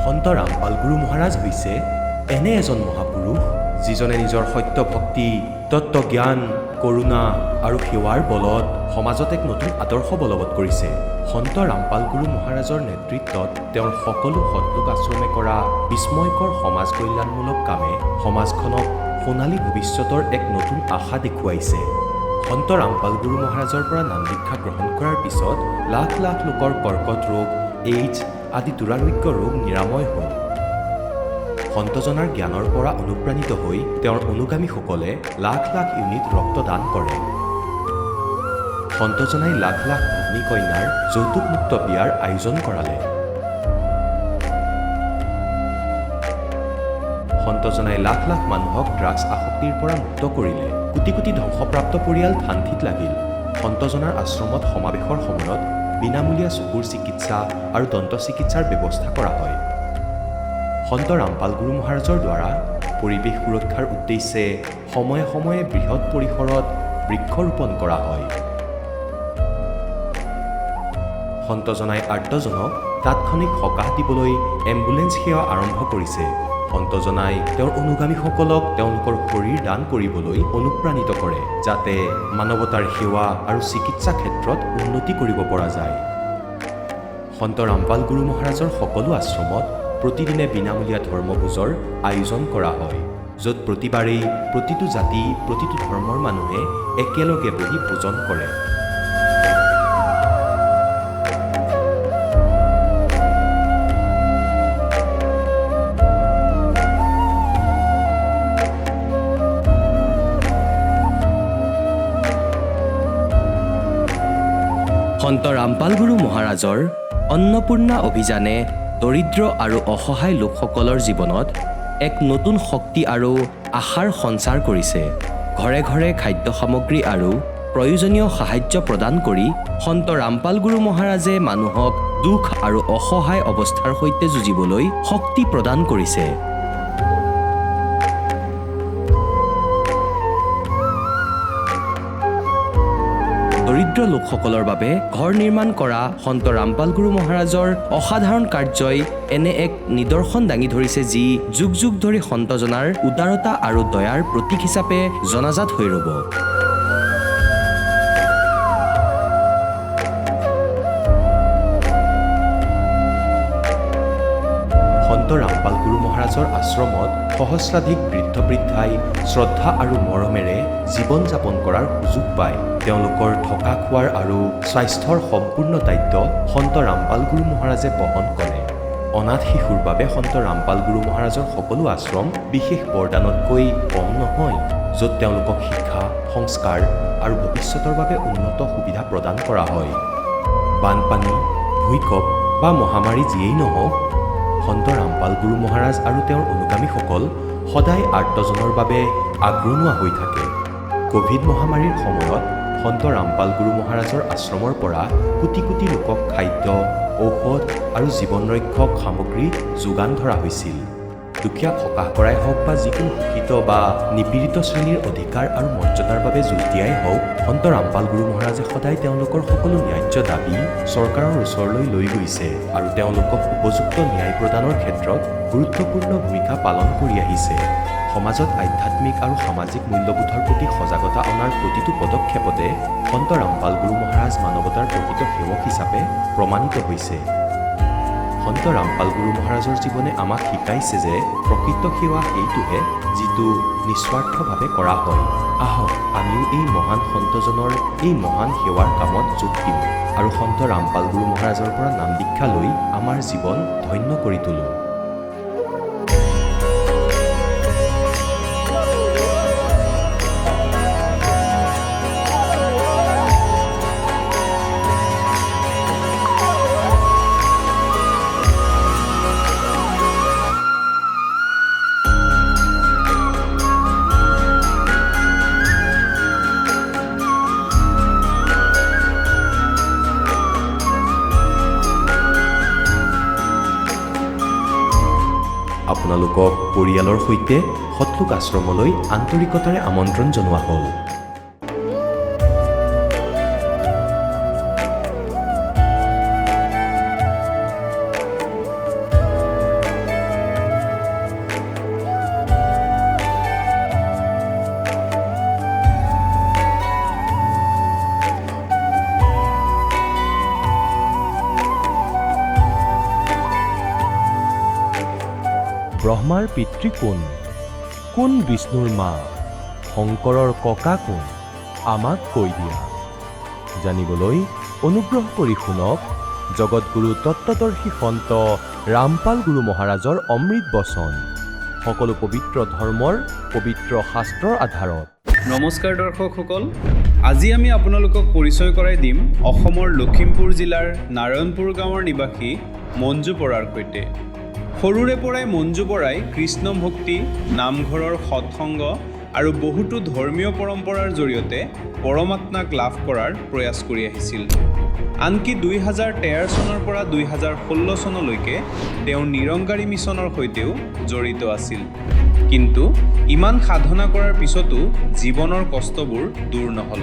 সন্ত ৰামপাল গুৰু মহাৰাজ হৈছে এনে এজন মহাপুৰুষ যিজনে নিজৰ সত্য ভক্তি, তত্ত্বজ্ঞান, কৰোণা আৰু সেৱাৰ বলত সমাজত এক নতুন আদৰ্শ বলবৎ কৰিছে। সন্ত ৰামপাল গুৰু মহাৰাজৰ নেতৃত্বত তেওঁৰ সকলো সৎলোক আশ্ৰমে কৰা বিস্ময়কৰ সমাজ কল্যাণমূলক কামে সমাজখনক সোণালী ভৱিষ্যতৰ এক নতুন আশা দেখুৱাইছে। সন্ত ৰামপাল গুৰু মহাৰাজৰ পৰা নাম দীক্ষা গ্ৰহণ কৰাৰ পিছত লাখ লাখ লোকৰ কৰ্কট ৰোগ, এইডছ আদি দুৰাৰোগ্য ৰোগ নিৰাময় হ'ল। সন্তজনাৰ জ্ঞানৰ পৰা অনুপ্ৰাণিত হৈ তেওঁৰ অনুগামীসকলে লাখ লাখ ইউনিট ৰক্তদান কৰে। সন্তজনাই লাখ লাখ ভগ্নী কন্যাৰ যৌতুকমুক্ত বিয়াৰ আয়োজন কৰালে। সন্তজনাই লাখ লাখ মানুহক ড্ৰাগছ আসক্তিৰ পৰা মুক্ত কৰিলে। কোটি কোটি ধ্বংসপ্ৰাপ্ত পৰিয়াল শান্তিত লাগিল। সন্তজনাৰ আশ্ৰমত সমাৱেশৰ সময়ত বিনামূলীয়া চকুৰ চিকিৎসা আৰু দন্ত চিকিৎসাৰ ব্যৱস্থা কৰা হয়। সন্ত ৰামপাল গুৰু মহাৰাজৰ দ্বাৰা পৰিৱেশ সুৰক্ষাৰ উদ্দেশ্যে সময়ে সময়ে বৃহৎ পৰিসৰত বৃক্ষৰোপণ কৰা হয়। সন্তজনাই আৰ্তজনক তাৎক্ষণিক সকাহ দিবলৈ এম্বুলেন্স সেৱা আৰম্ভ কৰিছে। সন্তজনাই তেওঁৰ অনুগামীসকলক তেওঁলোকৰ শৰীৰ দান কৰিবলৈ অনুপ্ৰাণিত কৰে, যাতে মানৱতাৰ সেৱা আৰু চিকিৎসা ক্ষেত্ৰত উন্নতি কৰিব পৰা যায়। সন্ত ৰামপাল গুৰু মহাৰাজৰ সকলো আশ্ৰমত প্ৰতিদিনে বিনামূলীয়া ধৰ্মভোজৰ আয়োজন কৰা হয়, য'ত প্ৰতিবাৰেই প্ৰতিটো জাতি, প্ৰতিটো ধৰ্মৰ মানুহে একেলগে বহি ভোজন কৰে। সন্ত ৰামপাল গুৰু মহাৰাজৰ অন্নপূৰ্ণা অভিযানে দৰিদ্ৰ আৰু অসহায় লোকসকলৰ জীৱনত এক নতুন শক্তি আৰু আশাৰ সঞ্চাৰ কৰিছে। ঘৰে ঘৰে খাদ্য সামগ্ৰী আৰু প্ৰয়োজনীয় সাহায্য প্ৰদান কৰি সন্ত ৰামপাল গুৰু মহাৰাজে মানুহক দুখ আৰু অসহায় অৱস্থাৰ সৈতে যুঁজিবলৈ শক্তি প্ৰদান কৰিছে। দৰিদ্ৰ লোকসকলৰ বাবে ঘৰ নিৰ্মাণ কৰা সন্ত ৰামপাল গুৰু মহাৰাজৰ অসাধাৰণ কাৰ্যই এনে এক নিদৰ্শন দাঙি ধৰিছে, যি যুগ যুগ ধৰি সন্তজনাৰ উদাৰতা আৰু দয়াৰ প্ৰতীক হিচাপে জনাজাত হৈ ৰ'ব। সন্ত ৰামপাল গুৰু মহাৰাজৰ আশ্ৰমত সহস্ৰাধিক বৃদ্ধ বৃদ্ধাই শ্ৰদ্ধা আৰু মৰমেৰে জীৱন যাপন কৰাৰ সুযোগ পায়। তেওঁলোকৰ থকা খোৱাৰ আৰু স্বাস্থ্যৰ সম্পূৰ্ণ দায়িত্ব সন্ত ৰামপাল গুৰু মহাৰাজে বহন কৰে। অনাথ শিশুৰ বাবে সন্ত ৰামপাল গুৰু মহাৰাজৰ সকলো আশ্ৰম বিশেষ বৰদানতকৈ কম নহয়, য'ত তেওঁলোকক শিক্ষা, সংস্কাৰ আৰু ভৱিষ্যতৰ বাবে উন্নত সুবিধা প্ৰদান কৰা হয়। বানপানী, ভূঁইকঁপ বা মহামাৰী যিয়েই নহওক, সন্ত ৰামপাল গুৰু মহাৰাজ আৰু তেওঁৰ অনুগামীসকল সদায় আৰ্তজনৰ বাবে আগৰণুৱা হৈ থাকে। ক'ভিড মহামাৰীৰ সময়ত সন্ত ৰামপাল গুৰু মহাৰাজৰ আশ্ৰমৰ পৰা কোটি কোটি লোকক খাদ্য, ঔষধ আৰু জীৱন ৰক্ষক সামগ্ৰী যোগান ধৰা হৈছিল। দুখীয়াক সকাহ কৰাই হওক বা যিকোনো শোষিত বা নিপীড়িত শ্ৰেণীৰ অধিকাৰ আৰু মৰ্যাদাৰ বাবে যুঁজ দিয়াই হওক, সন্ত ৰামপাল গুৰু মহাৰাজে সদায় তেওঁলোকৰ সকলো ন্যায্য দাবী চৰকাৰৰ ওচৰলৈ লৈ গৈছে আৰু তেওঁলোকক উপযুক্ত ন্যায় প্ৰদানৰ ক্ষেত্ৰত গুৰুত্বপূৰ্ণ ভূমিকা পালন কৰি আহিছে। সমাজত আধ্যাত্মিক আৰু সামাজিক মূল্যবোধৰ প্ৰতি সজাগতা অনাৰ প্ৰতিটো পদক্ষেপতে সন্ত ৰামপাল গুৰু মহাৰাজ মানৱতাৰ প্ৰকৃত সেৱক হিচাপে প্ৰমাণিত হৈছে। সন্ত ৰামপাল গুৰু মহাৰাজৰ জীৱনে আমাক শিকাইছে যে প্ৰকৃত সেৱা সেইটোহে যিটো নিস্বাৰ্থভাৱে কৰা হয়। আহক আমিও এই মহান সন্তজনৰ এই মহান সেৱাৰ কামত যোগ দিওঁ আৰু সন্ত ৰামপাল গুৰু মহাৰাজৰ পৰা নাম দীক্ষা লৈ আমাৰ জীৱন ধন্য কৰি তোলোঁ। আপোনালোকক পৰিয়ালৰ সৈতে সৎলোক আশ্ৰমলৈ আন্তৰিকতাৰে আমন্ত্ৰণ জনোৱা হ'ল। ব্ৰহ্মাৰ পিতৃ কোন? কোন বিষ্ণুৰ মা? শংকৰৰ ককা কোন? আমাক কৈ দিয়া। জানিবলৈ অনুগ্ৰহ কৰি শুনক জগতগুৰু তত্ত্বদৰ্শী সন্ত ৰামপাল গুৰু মহাৰাজৰ অমৃত বচন, সকলো পবিত্ৰ ধৰ্মৰ পবিত্ৰ শাস্ত্ৰৰ আধাৰত। নমস্কাৰ দৰ্শকসকল, আজি আমি আপোনালোকক পৰিচয় কৰাই দিম অসমৰ লখিমপুৰ জিলাৰ নাৰায়ণপুৰ গাঁৱৰ নিবাসী মঞ্জু বৰাৰ সৈতে। সৰুৰে পৰাই মঞ্জু বৰাই কৃষ্ণ ভক্তি, নামঘৰৰ সৎসংগ আৰু বহুতো ধৰ্মীয় পৰম্পৰাৰ জৰিয়তে পৰমাত্মাক লাভ কৰাৰ প্ৰয়াস কৰি আহিছিল। আনকি 2013 চনৰ পৰা 2016 চনলৈকে তেওঁ নিৰংকাৰী মিছনৰ সৈতেও জড়িত আছিল। কিন্তু ইমান সাধনা কৰাৰ পিছতো জীৱনৰ কষ্টবোৰ দূৰ নহ'ল।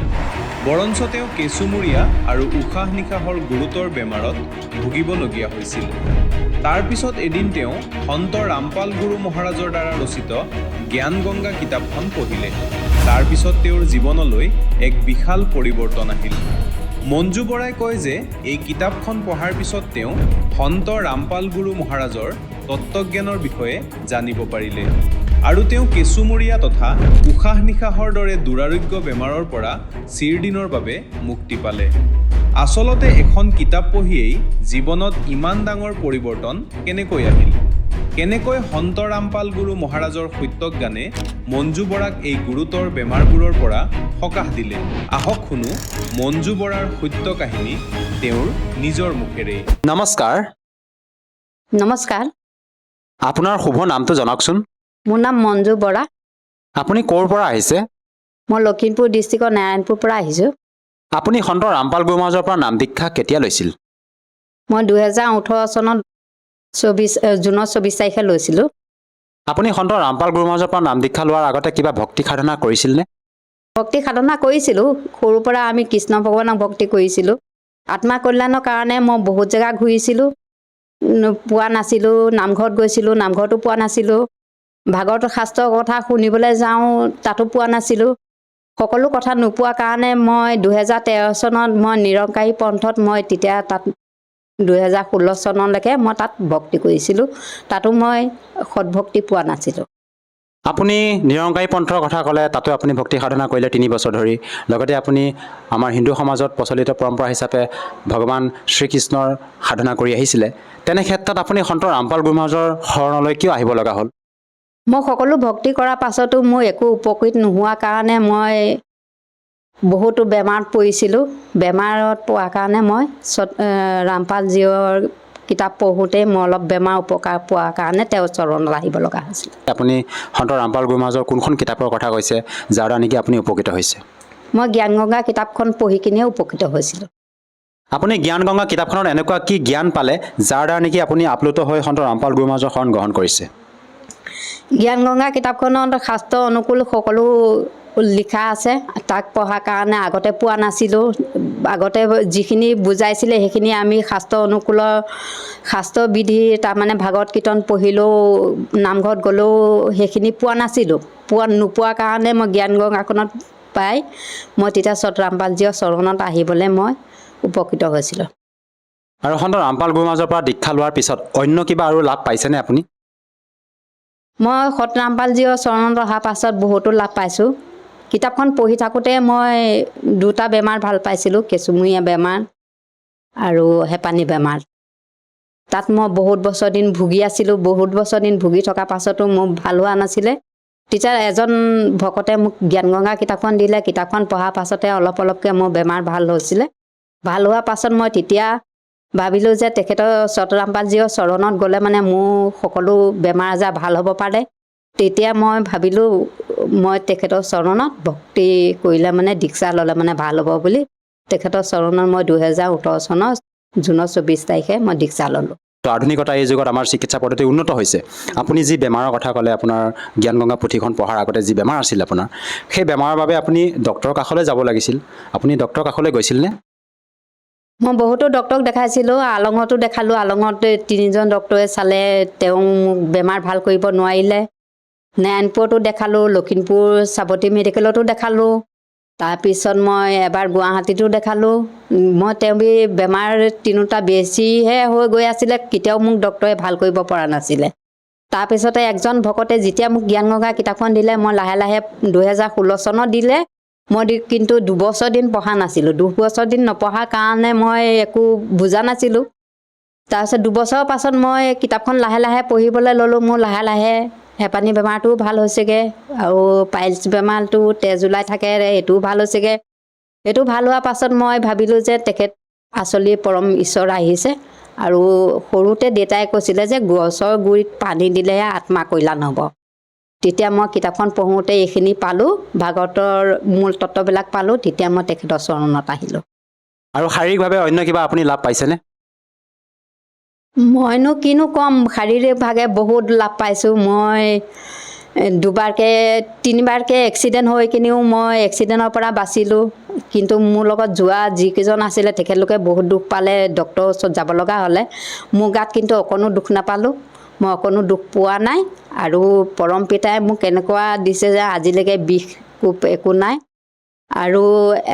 বৰঞ্চ তেওঁ কেঁচুমূৰীয়া আৰু উশাহ নিশাহৰ গুৰুতৰ বেমাৰত ভুগিবলগীয়া হৈছিল। তাৰ পিছত এদিন তেওঁ সন্ত ৰামপাল গুৰু মহাৰাজৰ দ্বাৰা ৰচিত জ্ঞান গংগা কিতাপখন পঢ়িলে। তাৰ পিছত তেওঁৰ জীৱনলৈ এক বিশাল পৰিৱৰ্তন আহিল। মঞ্জু বৰাই কয় যে এই কিতাপখন পঢ়াৰ পিছত তেওঁ সন্ত ৰামপাল গুৰু মহাৰাজৰ তত্ত্বজ্ঞানৰ বিষয়ে জানিব পাৰিলে আৰু তেওঁ কেঁচুমূৰীয়া তথা উশাহ নিশাহৰ দৰে দুৰাৰোগ্য বেমাৰৰ পৰা চিৰদিনৰ বাবে মুক্তি পালে। আচলতে এখন কিতাপ পঢ়িয়েই জীৱনত ইমান ডাঙৰ পৰিৱৰ্তন কেনেকৈ আহিল? কেনেকৈ সন্ত ৰামপাল গুৰু মহাৰাজৰ সত্যজ্ঞানে মঞ্জু বৰাক এই গুৰুতৰ বেমাৰবোৰৰ পৰা সকাহ দিলে? আহক শুনো মঞ্জু বৰাৰ সত্য কাহিনী তেওঁৰ নিজৰ মুখেৰে। নমস্কাৰ। নমস্কাৰ, আপোনাৰ শুভ নামটো জনাওকচোন। মোৰ নাম মঞ্জু বৰা। আপুনি ক'ৰ পৰা আহিছে? মই লখিমপুৰ ডিষ্ট্ৰিক্টৰ নাৰায়ণপুৰ পৰা আহিছোঁ। আপুনি সন্ত ৰামপাল গুৰু মহাৰাজৰ পৰা নাম দীক্ষা কেতিয়া লৈছিল? মই 2018 চনত জুনৰ 24 তাৰিখে লৈছিলোঁ। আপুনি সন্ত ৰামপাল গুৰু মহাৰাজৰ পৰা নাম দীক্ষা লোৱাৰ আগতে কিবা ভক্তি সাধনা কৰিছিলনে? ভক্তি সাধনা কৰিছিলোঁ। সৰুৰ পৰা আমি কৃষ্ণ ভগৱানক ভক্তি কৰিছিলোঁ। আত্মা কল্যাণৰ কাৰণে মই বহুত জেগা ঘূৰিছিলোঁ, পোৱা নাছিলোঁ। নামঘৰত গৈছিলোঁ, নামঘৰতো পোৱা নাছিলোঁ। ভাগৱত শাস্ত্ৰৰ কথা শুনিবলৈ যাওঁ, তাতো পোৱা নাছিলোঁ। সকলো কথা নোপোৱা কাৰণে মই 2013 চনত মই নিৰংকাৰী পন্থত মই তেতিয়া তাত 2016 চনলৈকে মই তাত ভক্তি কৰিছিলোঁ। তাতো মই সৎভক্তি পোৱা নাছিলোঁ। আপুনি নিৰংকাৰী পন্থৰ কথা ক'লে, তাতো আপুনি ভক্তি সাধনা কৰিলে 3 বছৰ ধৰি। লগতে আপুনি আমাৰ হিন্দু সমাজত প্ৰচলিত পৰম্পৰা হিচাপে ভগৱান শ্ৰীকৃষ্ণৰ সাধনা কৰি আহিছিলে। তেনে ক্ষেত্ৰত আপুনি সন্ত ৰামপাল গুৰু মহাৰাজৰ শৰণলৈ কিয় আহিব লগা হ'ল? মই সকলো ভক্তি কৰাৰ পাছতো মোৰ একো উপকৃত নোহোৱাৰ কাৰণে মই বহুতো বেমাৰত পৰিছিলোঁ। বেমাৰত পোৱাৰ কাৰণে মই ৰামপালজীৰ কিতাপ পঢ়োঁতে মই অলপ বেমাৰ উপকাৰ পোৱাৰ কাৰণে তেওঁৰ চৰণলৈ আহিব লগা হৈছিল। আপুনি সন্ত ৰামপাল গুৰু মহাৰাজৰ কোনখন কিতাপৰ কথা কৈছে যাৰ দ্বাৰা নেকি আপুনি উপকৃত হৈছে? মই জ্ঞান গংগা কিতাপখন পঢ়ি কিনিয়ে উপকৃত হৈছিলোঁ। আপুনি জ্ঞান গংগা কিতাপখনত এনেকুৱা কি জ্ঞান পালে যাৰ দ্বাৰা নেকি আপুনি আপ্লুত হৈ সন্ত ৰামপাল গুৰু মহাৰাজৰ শৰণ গ্ৰহণ কৰিছে? জ্ঞান গংগা কিতাপখনত শাস্ত্ৰ অনুকূল সকলো লিখা আছে। তাক পঢ়াৰ কাৰণে আগতে পোৱা নাছিলোঁ। আগতে যিখিনি বুজাইছিলে সেইখিনি আমি শাস্ত্ৰ অনুকূলৰ শাস্ত্ৰবিধি তাৰমানে ভাগৱত কীৰ্তন পঢ়িলেও, নামঘৰত গ'লেও সেইখিনি পোৱা নাছিলোঁ। নোপোৱাৰ কাৰণে মই জ্ঞান গংগাখনত পাই মই তেতিয়া ৰামপালজীৰ চৰণত আহিবলৈ মই উপকৃত হৈছিলোঁ। আৰু সন্ত ৰামপাল গুৰু মহাৰাজৰ পৰা দীক্ষা লোৱাৰ পিছত অন্য কিবা আৰু লাভ পাইছেনে আপুনি? মই সত ৰামপালজীৰ চৰণত অহাৰ পাছত বহুতো লাভ পাইছোঁ। কিতাপখন পঢ়ি থাকোঁতে মই 2টা বেমাৰ ভাল পাইছিলোঁ, কেঁচুমূৰীয়া বেমাৰ আৰু হেঁপানী বেমাৰ। তাত মই বহুত বছৰ দিন ভুগি আছিলোঁ। বহুত বছৰ দিন ভুগি থকাৰ পাছতো মোৰ ভাল হোৱা নাছিলে। তেতিয়া এজন ভকতে মোক জ্ঞান গংগা কিতাপখন দিলে। কিতাপখন পঢ়াৰ পাছতে অলপ অলপকৈ মোৰ বেমাৰ ভাল হৈছিলে। ভাল হোৱাৰ পাছত মই তেতিয়া ভাবিলোঁ যে তেখেতৰ ৰামপালজীৰ চৰণত গ'লে মানে মোৰ সকলো বেমাৰ আজাৰ ভাল হ'ব পাৰে। তেতিয়া মই ভাবিলোঁ মই তেখেতৰ চৰণত ভক্তি কৰিলে মানে দীক্ষা ল'লে মানে ভাল হ'ব বুলি তেখেতৰ চৰণত মই 2018 চনৰ জুনৰ 24 তাৰিখে মই দীক্ষা ল'লোঁ। আধুনিকতা এই যুগত আমাৰ চিকিৎসা পদ্ধতি উন্নত হৈছে। আপুনি যি বেমাৰৰ কথা ক'লে, আপোনাৰ জ্ঞান গংগা পুথিখন পঢ়াৰ আগতে যি বেমাৰ আছিল আপোনাৰ, সেই বেমাৰৰ বাবে আপুনি ডক্টৰৰ কাষলৈ যাব লাগিছিল। আপুনি ডক্টৰৰ কাষলৈ গৈছিলনে? মই বহুতো ডক্টৰক দেখাইছিলোঁ। আলঙতো দেখালোঁ। আলঙত 3জন ডক্টৰে চালে, তেওঁ মোক বেমাৰ ভাল কৰিব নোৱাৰিলে। নাৰায়ণপুৰতো দেখালোঁ, লখিমপুৰ চাবতী মেডিকেলতো দেখালোঁ। তাৰপিছত মই এবাৰ গুৱাহাটীতো দেখালোঁ। মই তেওঁ বেমাৰ 3টা বেছিহে হৈ গৈ আছিলে। কেতিয়াও মোক ডক্টৰে ভাল কৰিব পৰা নাছিলে। তাৰপিছতে একজন ভকতে যেতিয়া মোক জ্ঞান গংগা কিতাপখন দিলে, মই লাহে লাহে 2016 চনত দিলে, মই কিন্তু 2 বছৰ দিন পঢ়া নাছিলোঁ। 2 বছৰ দিন নপঢ়াৰ কাৰণে মই একো বুজা নাছিলোঁ। তাৰপিছত 2 বছৰৰ পাছত মই কিতাপখন লাহে লাহে পঢ়িবলৈ ল'লোঁ। মোৰ লাহে লাহে হেঁপানী বেমাৰটোও ভাল হৈছেগৈ, আৰু পাইলছ বেমাৰটো তেজ ওলাই থাকে, এইটোও ভাল হৈছেগৈ। এইটো ভাল হোৱাৰ পাছত মই ভাবিলোঁ যে তেখেত আচলি পৰম ঈশ্বৰ আহিছে। আৰু সৰুতে দেউতাই কৈছিলে যে গছৰ গুৰিত পানী দিলেহে আত্মা কল্যাণ হ'ব। তেতিয়া মই কিতাপখন পঢ়োঁতে এইখিনি পালোঁ, ভাগৱতৰ মূল তত্ত্ববিলাক পালোঁ। তেতিয়া মই তেখেতৰ চৰণত আহিলোঁ। আৰু শাৰীৰিকভাৱে অন্য কিবা আপুনি লাভ পাইছেনে? মইনো কিনো ক'ম, শাৰীৰিকভাৱে বহুত লাভ পাইছোঁ। মই 3বাৰকৈ এক্সিডেণ্ট হৈ কিনিও মই এক্সিডেণ্টৰ পৰা বাচিলোঁ। কিন্তু মোৰ লগত যোৱা যিকেইজন আছিলে তেখেতলোকে বহুত দুখ পালে, ডক্টৰৰ ওচৰত যাব লগা হ'লে। মোৰ গাত কিন্তু অকণো দুখ নাপালোঁ, মই অকণো দুখ পোৱা নাই। আৰু পৰম পিতাই মোক এনেকুৱা দিছে যে আজিলৈকে বিষ কোপ একো নাই। আৰু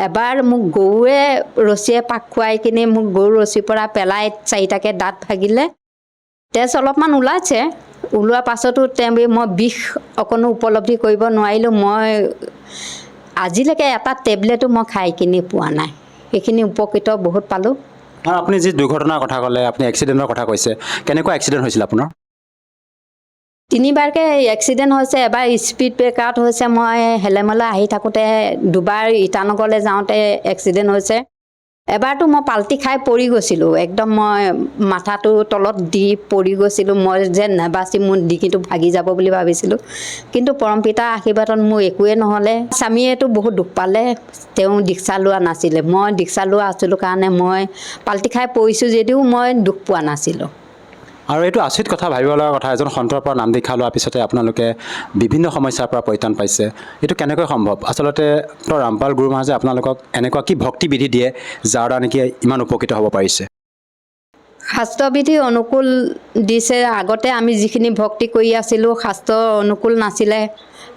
এবাৰ মোক গৰুৱে ৰছীয়ে পাক খুৱাই কিনি মোক গৰু ৰছীৰ পৰা পেলাই 4টাকৈ দাঁত ভাগিলে, তেজ অলপমান ওলাইছে। ওলোৱাৰ পাছতো মই বিষ অকণো উপলব্ধি কৰিব নোৱাৰিলোঁ। মই আজিলৈকে এটা টেবলেটো মই খাই কিনি পোৱা নাই। সেইখিনি উপকৃত বহুত পালোঁ। আৰু আপুনি যি দুৰ্ঘটনাৰ কথা ক'লে, আপুনি এক্সিডেণ্টৰ কথা কৈছে, কেনেকুৱা এক্সিডেণ্ট হৈছিল আপোনাৰ? 3বাৰকৈ এক্সিডেণ্ট হৈছে। এবাৰ স্পীড ব্ৰেকাৰত হৈছে, মই হেলেমলৈ আহি থাকোঁতে। 2বাৰ ইটানগৰলৈ যাওঁতে এক্সিডেণ্ট হৈছে। এবাৰতো মই পাল্টি খাই পৰি গৈছিলোঁ, একদম মই মাথাটো তলত দি পৰি গৈছিলোঁ। মই যে নেবাচি মোৰ ডিঙিটো ভাগি যাব বুলি ভাবিছিলোঁ। কিন্তু পৰমপিতাৰ আশীৰ্বাদত মোৰ একোৱে নহ'লে। স্বামীয়েতো বহুত দুখ পালে, তেওঁ দীক্ষা লোৱা নাছিলে। মই দীক্ষা লোৱা আছিলোঁ কাৰণে মই পাল্টি খাই পৰিছোঁ যদিও মই দুখ পোৱা নাছিলোঁ। আৰু এইটো আচৰিত কথা, ভাবিব লগা কথা, এজন সন্তৰ পৰা নাম দীক্ষা লোৱাৰ পিছতে আপোনালোকে বিভিন্ন সমস্যাৰ পৰা পৰিত্ৰাণ পাইছে। এইটো কেনেকৈ সম্ভৱ? আচলতে ৰামপাল গুৰু মহাৰাজে আপোনালোকক এনেকুৱা কি ভক্তিবিধি দিয়ে যাৰ দ্বাৰা নেকি ইমান উপকৃত হ'ব পাৰিছে? শাস্ত্ৰবিধি অনুকূল দিছে। আগতে আমি যিখিনি ভক্তি কৰি আছিলোঁ শাস্ত্ৰ অনুকূল নাছিলে।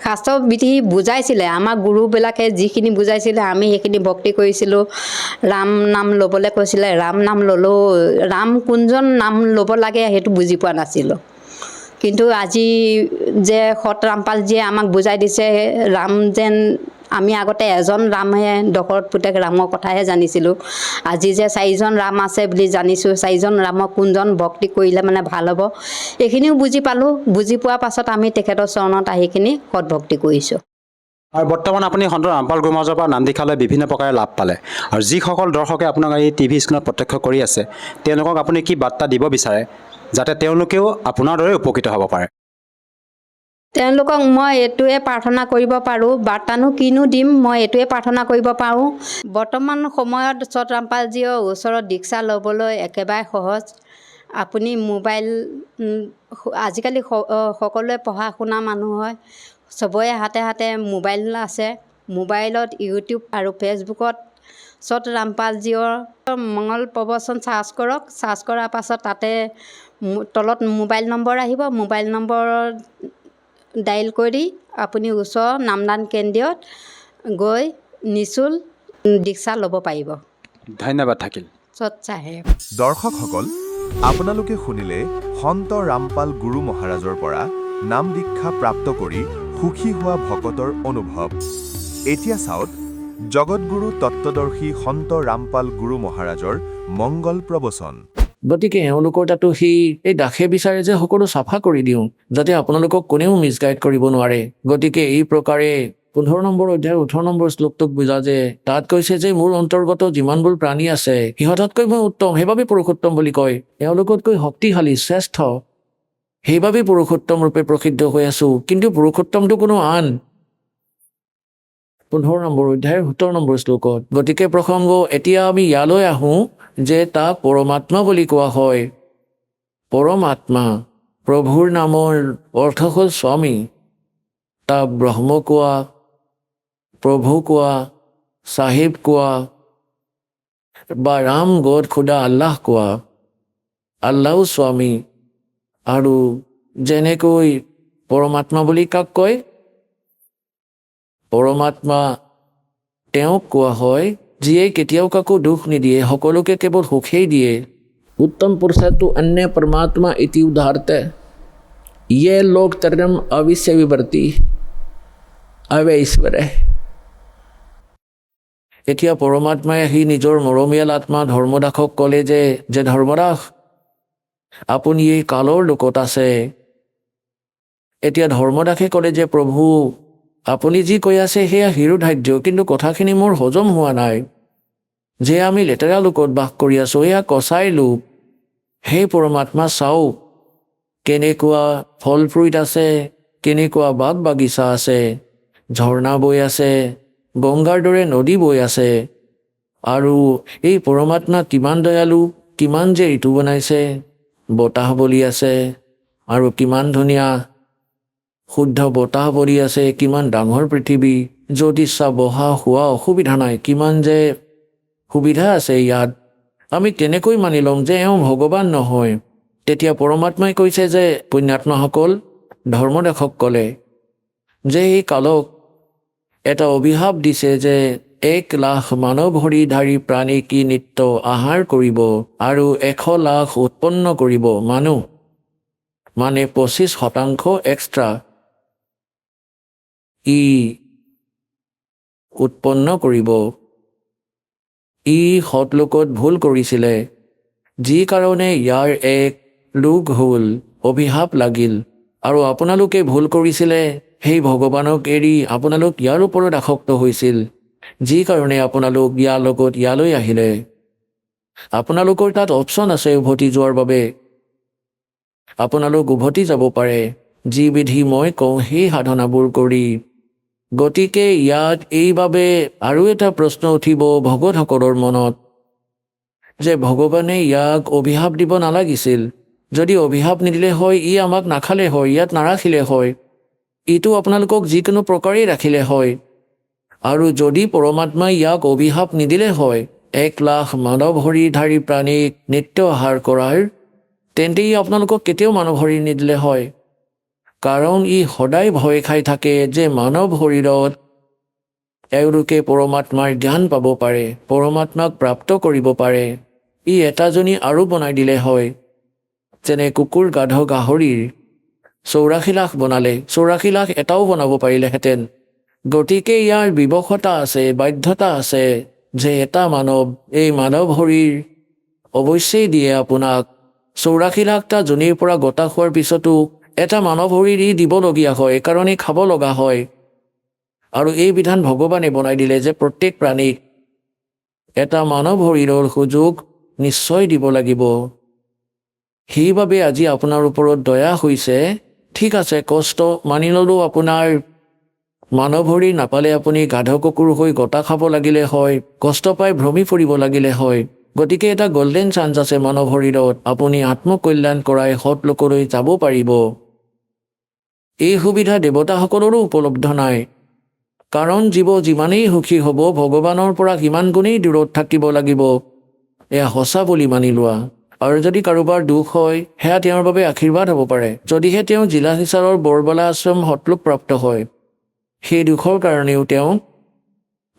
শাস্ত্ৰবিধি বুজাইছিলে, আমাৰ গুৰুবিলাকে যিখিনি বুজাইছিলে আমি সেইখিনি ভক্তি কৰিছিলোঁ। ৰাম নাম ল'বলৈ কৈছিলে, ৰাম নাম ল'লোঁ। ৰাম কোনজন নাম ল'ব লাগে সেইটো বুজি পোৱা নাছিলোঁ। কিন্তু আজি যে সত ৰামপালজীয়ে আমাক বুজাই দিছে, ৰাম যেন আমি আগতে এজন ৰামহে, দশৰথ পুতেক ৰামৰ কথাহে জানিছিলোঁ। আজি যে 4জন ৰাম আছে বুলি জানিছোঁ। 4জন ৰামক কোনজন ভক্তি কৰিলে মানে ভাল হ'ব, এইখিনিও বুজি পালোঁ। বুজি পোৱাৰ পাছত আমি তেখেতৰ চৰণত আহি কিনি সৎ ভক্তি কৰিছোঁ। আৰু বৰ্তমান আপুনি সন্ত ৰামপাল গুৰু মহাৰাজৰ পৰা নাম দীক্ষা লৈ বিভিন্ন প্ৰকাৰে লাভ পালে। আৰু যিসকল দৰ্শকে আপোনাক এই টিভি স্ক্ৰীণত প্ৰত্যক্ষ কৰি আছে, তেওঁলোকক আপুনি কি বাৰ্তা দিব বিচাৰে যাতে তেওঁলোকেও আপোনাৰ দৰে উপকৃত হ'ব পাৰে? তেওঁলোকক মই এইটোৱে প্ৰাৰ্থনা কৰিব পাৰোঁ, বাৰ্তানো কিনো দিম, মই এইটোৱে প্ৰাৰ্থনা কৰিব পাৰোঁ। বৰ্তমান সময়ত সত ৰামপালজীৰ ওচৰত দীক্ষা ল'বলৈ একেবাৰে সহজ। আপুনি মোবাইল, আজিকালি সকলোৱে পঢ়া শুনা মানুহ হয়, চবৰে হাতে হাতে মোবাইল আছে। মোবাইলত ইউটিউব আৰু ফেচবুকত সত ৰামপালজীৰ মংগল প্ৰবচন চাৰ্চ কৰক। চাৰ্চ কৰাৰ পাছত তাতে তলত মোবাইল নম্বৰ আহিব। মোবাইল নম্বৰ ডাইল কৰি আপুনি ওচৰৰ নামদান কেন্দ্ৰত গৈ নিঃশুল্ক দীক্ষা ল'ব পাৰিব। ধন্যবাদ থাকিল। সত চাহেব। দৰ্শকসকল, আপোনালোকে শুনিলে সন্ত ৰামপাল গুৰু মহাৰাজৰ পৰা নাম দীক্ষা প্ৰাপ্ত কৰি সুখী হোৱা ভকতৰ অনুভৱ। এতিয়া চাওক জগতগুৰু তত্ত্বদৰ্শী সন্ত ৰামপাল গুৰু মহাৰাজৰ মংগল প্ৰবচন। গতিকে এওঁলোকৰ তাতো এই দাসে বিচাৰে যে সকলো চাফা কৰি দিওঁ, যাতে আপোনালোকক কোনেও মিছগাইড কৰিব নোৱাৰে। গতিকে এই প্ৰকাৰে 15 নম্বৰ অধ্যায়ৰ 18 নম্বৰ শ্লোকটোক বুজা যে তাত কৈছে যে মোৰ অন্তৰ্গত যিমানবোৰ প্ৰাণী আছে সিহঁততকৈ মই উত্তম, সেইবাবে পুৰুষোত্তম বুলি কয়। এওঁলোকতকৈ শক্তিশালী, শ্ৰেষ্ঠ, সেইবাবে পুৰুষোত্তম ৰূপে প্ৰসিদ্ধ হৈ আছো। কিন্তু পুৰুষোত্তমটো কোনো আন। 15 নম্বৰ অধ্যায়ৰ 17 নম্বৰ শ্লোকত। গতিকে প্ৰসংগ এতিয়া আমি ইয়ালৈ আহোঁ যে তাক পৰমাত্মা বুলি কোৱা হয়। পৰমাত্মা, প্ৰভুৰ নামৰ অৰ্থ হ'ল স্বামী। তাক ব্ৰহ্ম কোৱা, প্ৰভু কোৱা, চাহিব কোৱা, বা ৰাম, গড, খুদা, আল্লাহ কোৱা। আল্লাহও স্বামী। আৰু যেনেকৈ পৰমাত্মা বুলি কাক কয়? পৰমাত্মা তেওঁক কোৱা হয় যিয়ে কেতিয়াও কাকো দুখ নিদিয়ে, সকলোকে কেৱল সুখেই দিয়ে। उत्तम पुरुष है तो अन्य परमात्मा इति उदाहरते। ये लोक तरम अविश्य विवर्ती अवे ईश्वरे। এতিয়া পৰমাত্মাই আহি নিজৰ মৰমীয়াল আত্মা ধৰ্মদাসক ক'লে যে ধৰ্মদাস আপুনি এই কালৰ লোকত আছে। এতিয়া ধৰ্মদাসে ক'লে যে প্ৰভু আপুনি যি কৈ আছে সেয়া শিৰোধাৰ্য, কিন্তু কথাখিনি মোৰ হজম হোৱা নাই। যে আমি লেতেৰা লোকত বাস কৰি আছোঁ এয়া কচাই লোক। সেই পৰমাত্মা চাওক কেনেকুৱা ফল ফ্ৰুইট আছে, কেনেকুৱা বাগ বাগিচা আছে, ঝৰ্ণা বৈ আছে, গংগাৰ দৰে নদী বৈ আছে। আৰু এই পৰমাত্মা কিমান দয়ালু, কিমান যে ঋতু বনাইছে, বতাহ বলি আছে আৰু কিমান ধুনীয়া শুদ্ধ বতাহ বলি আছে, কিমান ডাঙৰ পৃথিৱী, য'ত ইচ্ছা বহা খোৱা অসুবিধা নাই, কিমান যে সুবিধা আছে ইয়াত। আমি কেনেকৈ মানি ল'ম যে এওঁ ভগৱান নহয়? তেতিয়া পৰমাত্মাই কৈছে যে পুণ্যাত্মাসকল ধৰ্মদাসক ক'লে যে এই কালক এটা অভিশাপ দিছে যে 1,00,000 মানৱ শৰীৰধাৰী প্ৰাণী কি নিত্য আহাৰ কৰিব আৰু 100 লাখ উৎপন্ন কৰিব মানুহ, মানে 25% এক্সট্ৰা ই উৎপন্ন কৰিব। ই সৎলোকত ভুল কৰিছিলে, যি কাৰণে ইয়াৰ এক লোক হ'ল, অভিশাপ লাগিল। আৰু আপোনালোকে ভুল কৰিছিলে, সেই ভগৱানক এৰি আপোনালোক ইয়াৰ ওপৰত আসক্ত হৈছিল, যি কাৰণে আপোনালোক ইয়াৰ লগত ইয়ালৈ আহিলে। আপোনালোকৰ তাত অপশ্যন আছে উভতি যোৱাৰ বাবে। আপোনালোক উভতি যাব পাৰে যি বিধি মই কওঁ সেই সাধনাবোৰ কৰি। গতিকে ইয়াত এইবাবে আৰু এটা প্ৰশ্ন উঠিব ভকতসকলৰ মনত যে ভগৱানে ইয়াক অভিশাপ দিব নালাগিছিল। যদি অভিশাপ নিদিলে হয় ই আমাক নাখালে হয়, ইয়াত নাৰাখিলে হয়, ইটো আপোনালোকক যিকোনো প্ৰকাৰেই ৰাখিলে হয়। আৰু যদি পৰমাত্মাই ইয়াক অভিশাপ নিদিলে হয় 1,00,000 মানৱ শৰীৰধাৰী প্ৰাণীক নিত্য আহাৰ কৰাৰ, তেন্তে ই আপোনালোকক কেতিয়াও মানৱ শৰীৰ নিদিলে হয়। কাৰণ ই সদায় ভয় খাই থাকে যে মানৱ শৰীৰত এওঁলোকে পৰমাত্মাৰ জ্ঞান পাব পাৰে, পৰমাত্মাক প্ৰাপ্ত কৰিব পাৰে। ই এটাজনী আৰু বনাই দিলে হয়, যেনে কুকুৰ, গাধ, গাহৰিৰ 84 লাখ বনালে, 84 লাখ এটাও বনাব পাৰিলেহেঁতেন। গতিকে ইয়াৰ বিবশতা আছে, বাধ্যতা আছে যে এটা মানৱ, এই মানৱ শৰীৰ অৱশ্যেই দিয়ে আপোনাক। 84 লাখটা জনীৰ পৰা গতা খোৱাৰ পিছতো এটা মানৱ শৰীৰ ই দিবলগীয়া হয়, কাৰণ ই খাব লগা হয়। আৰু এই বিধান ভগৱানে বনাই দিলে যে প্ৰত্যেক প্ৰাণীক এটা মানৱ শৰীৰৰ সুযোগ নিশ্চয় দিব লাগিব। সেইবাবে আজি আপোনাৰ ওপৰত দয়া হৈছে। ঠিক আছে, কষ্ট মানি ল'লোঁ, আপোনাৰ মানৱ শৰীৰ নাপালে আপুনি গাধ কুকুৰ হৈ গতা খাব লাগিলে হয়, কষ্ট পাই ভ্ৰমি ফুৰিব লাগিলে হয়। গতিকে এটা গল্ডেন চান্স আছে মানৱ শৰীৰত, আপুনি আত্মকল্যাণ কৰাই সৎলোকলৈ যাব পাৰিব। এই সুবিধা দেৱতাসকলৰো উপলব্ধ নাই, কাৰণ জীৱ যিমানেই সুখী হ'ব ভগৱানৰ পৰা সিমান গুণেই দূৰত থাকিব লাগিব। এয়া সঁচা বুলি মানি লোৱা। আৰু যদি কাৰোবাৰ দুখ হয় সেয়া তেওঁৰ বাবে আশীৰ্বাদ হ'ব পাৰে, যদিহে তেওঁ জিলা হিচাৰৰ বৰবলা আশ্ৰম সৎলোক প্ৰাপ্ত হয়। সেই দুখৰ কাৰণেও তেওঁ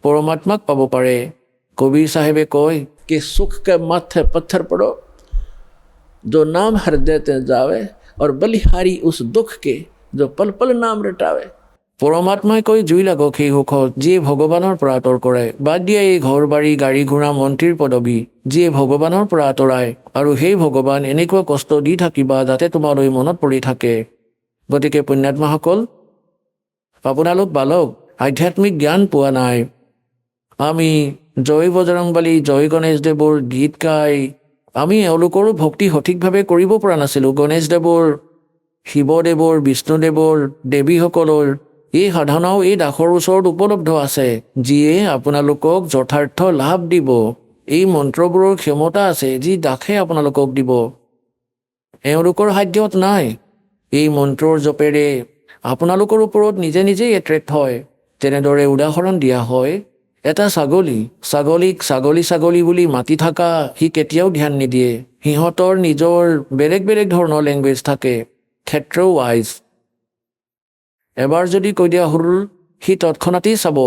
পৰমাত্মাক পাব পাৰে। কবিৰ চাহেবে কয় कि सुख के माथे पत्थर पड़ो जो नाम हृदय ते जावे और बलिहारी उस दुख के जो पल पल नाम रटावे। পৰমাত্মাই কৈ জুই লাগক সেই সুখত যিয়ে ভগৱানৰ পৰা আঁতৰ কৰে। বাদ দিয়া এই ঘৰ বাৰী, গাড়ী ঘোঁৰা, মন্ত্ৰীৰ পদবী যিয়ে ভগৱানৰ পৰা আঁতৰায়। আৰু সেই ভগৱান এনেকুৱা কষ্ট দি থাকিবা যাতে তোমালৈ মনত পৰি থাকে। গতিকে পুণ্যাত্মাসকল, আপোনালোক বালক, আধ্যাত্মিক জ্ঞান পোৱা নাই। আমি জয় বজৰংবলী, জয় গণেশদেৱৰ গীত গাই আমি এওঁলোকৰো ভক্তি সঠিকভাৱে কৰিব পৰা নাছিলোঁ। গণেশদেৱৰ, শিৱদেৱৰ, বিষ্ণুদেৱৰ, দেৱীসকলৰ এই সাধনাও এই দাসৰ ওচৰত উপলব্ধ আছে, যিয়ে আপোনালোকক যথাৰ্থ লাভ দিব। এই মন্ত্ৰবোৰৰ ক্ষমতা আছে যি দাসে আপোনালোকক দিব, এওঁলোকৰ সাধ্যত নাই। এই মন্ত্ৰৰ জপেৰে আপোনালোকৰ ওপৰত নিজে নিজেই এট্ৰেক্ট হয়। যেনেদৰে উদাহৰণ দিয়া হয়, এটা ছাগলীক ছাগলী বুলি মাতি থকা সি কেতিয়াও ধ্যান নিদিয়ে। সিহঁতৰ নিজৰ বেলেগ বেলেগ ধৰণৰ লেংগুৱেজ থাকে, ক্ষেত্ৰ ৱাইজ। এবাৰ যদি কৈ দিয়া হ'ল সি তৎক্ষণাতেই চাব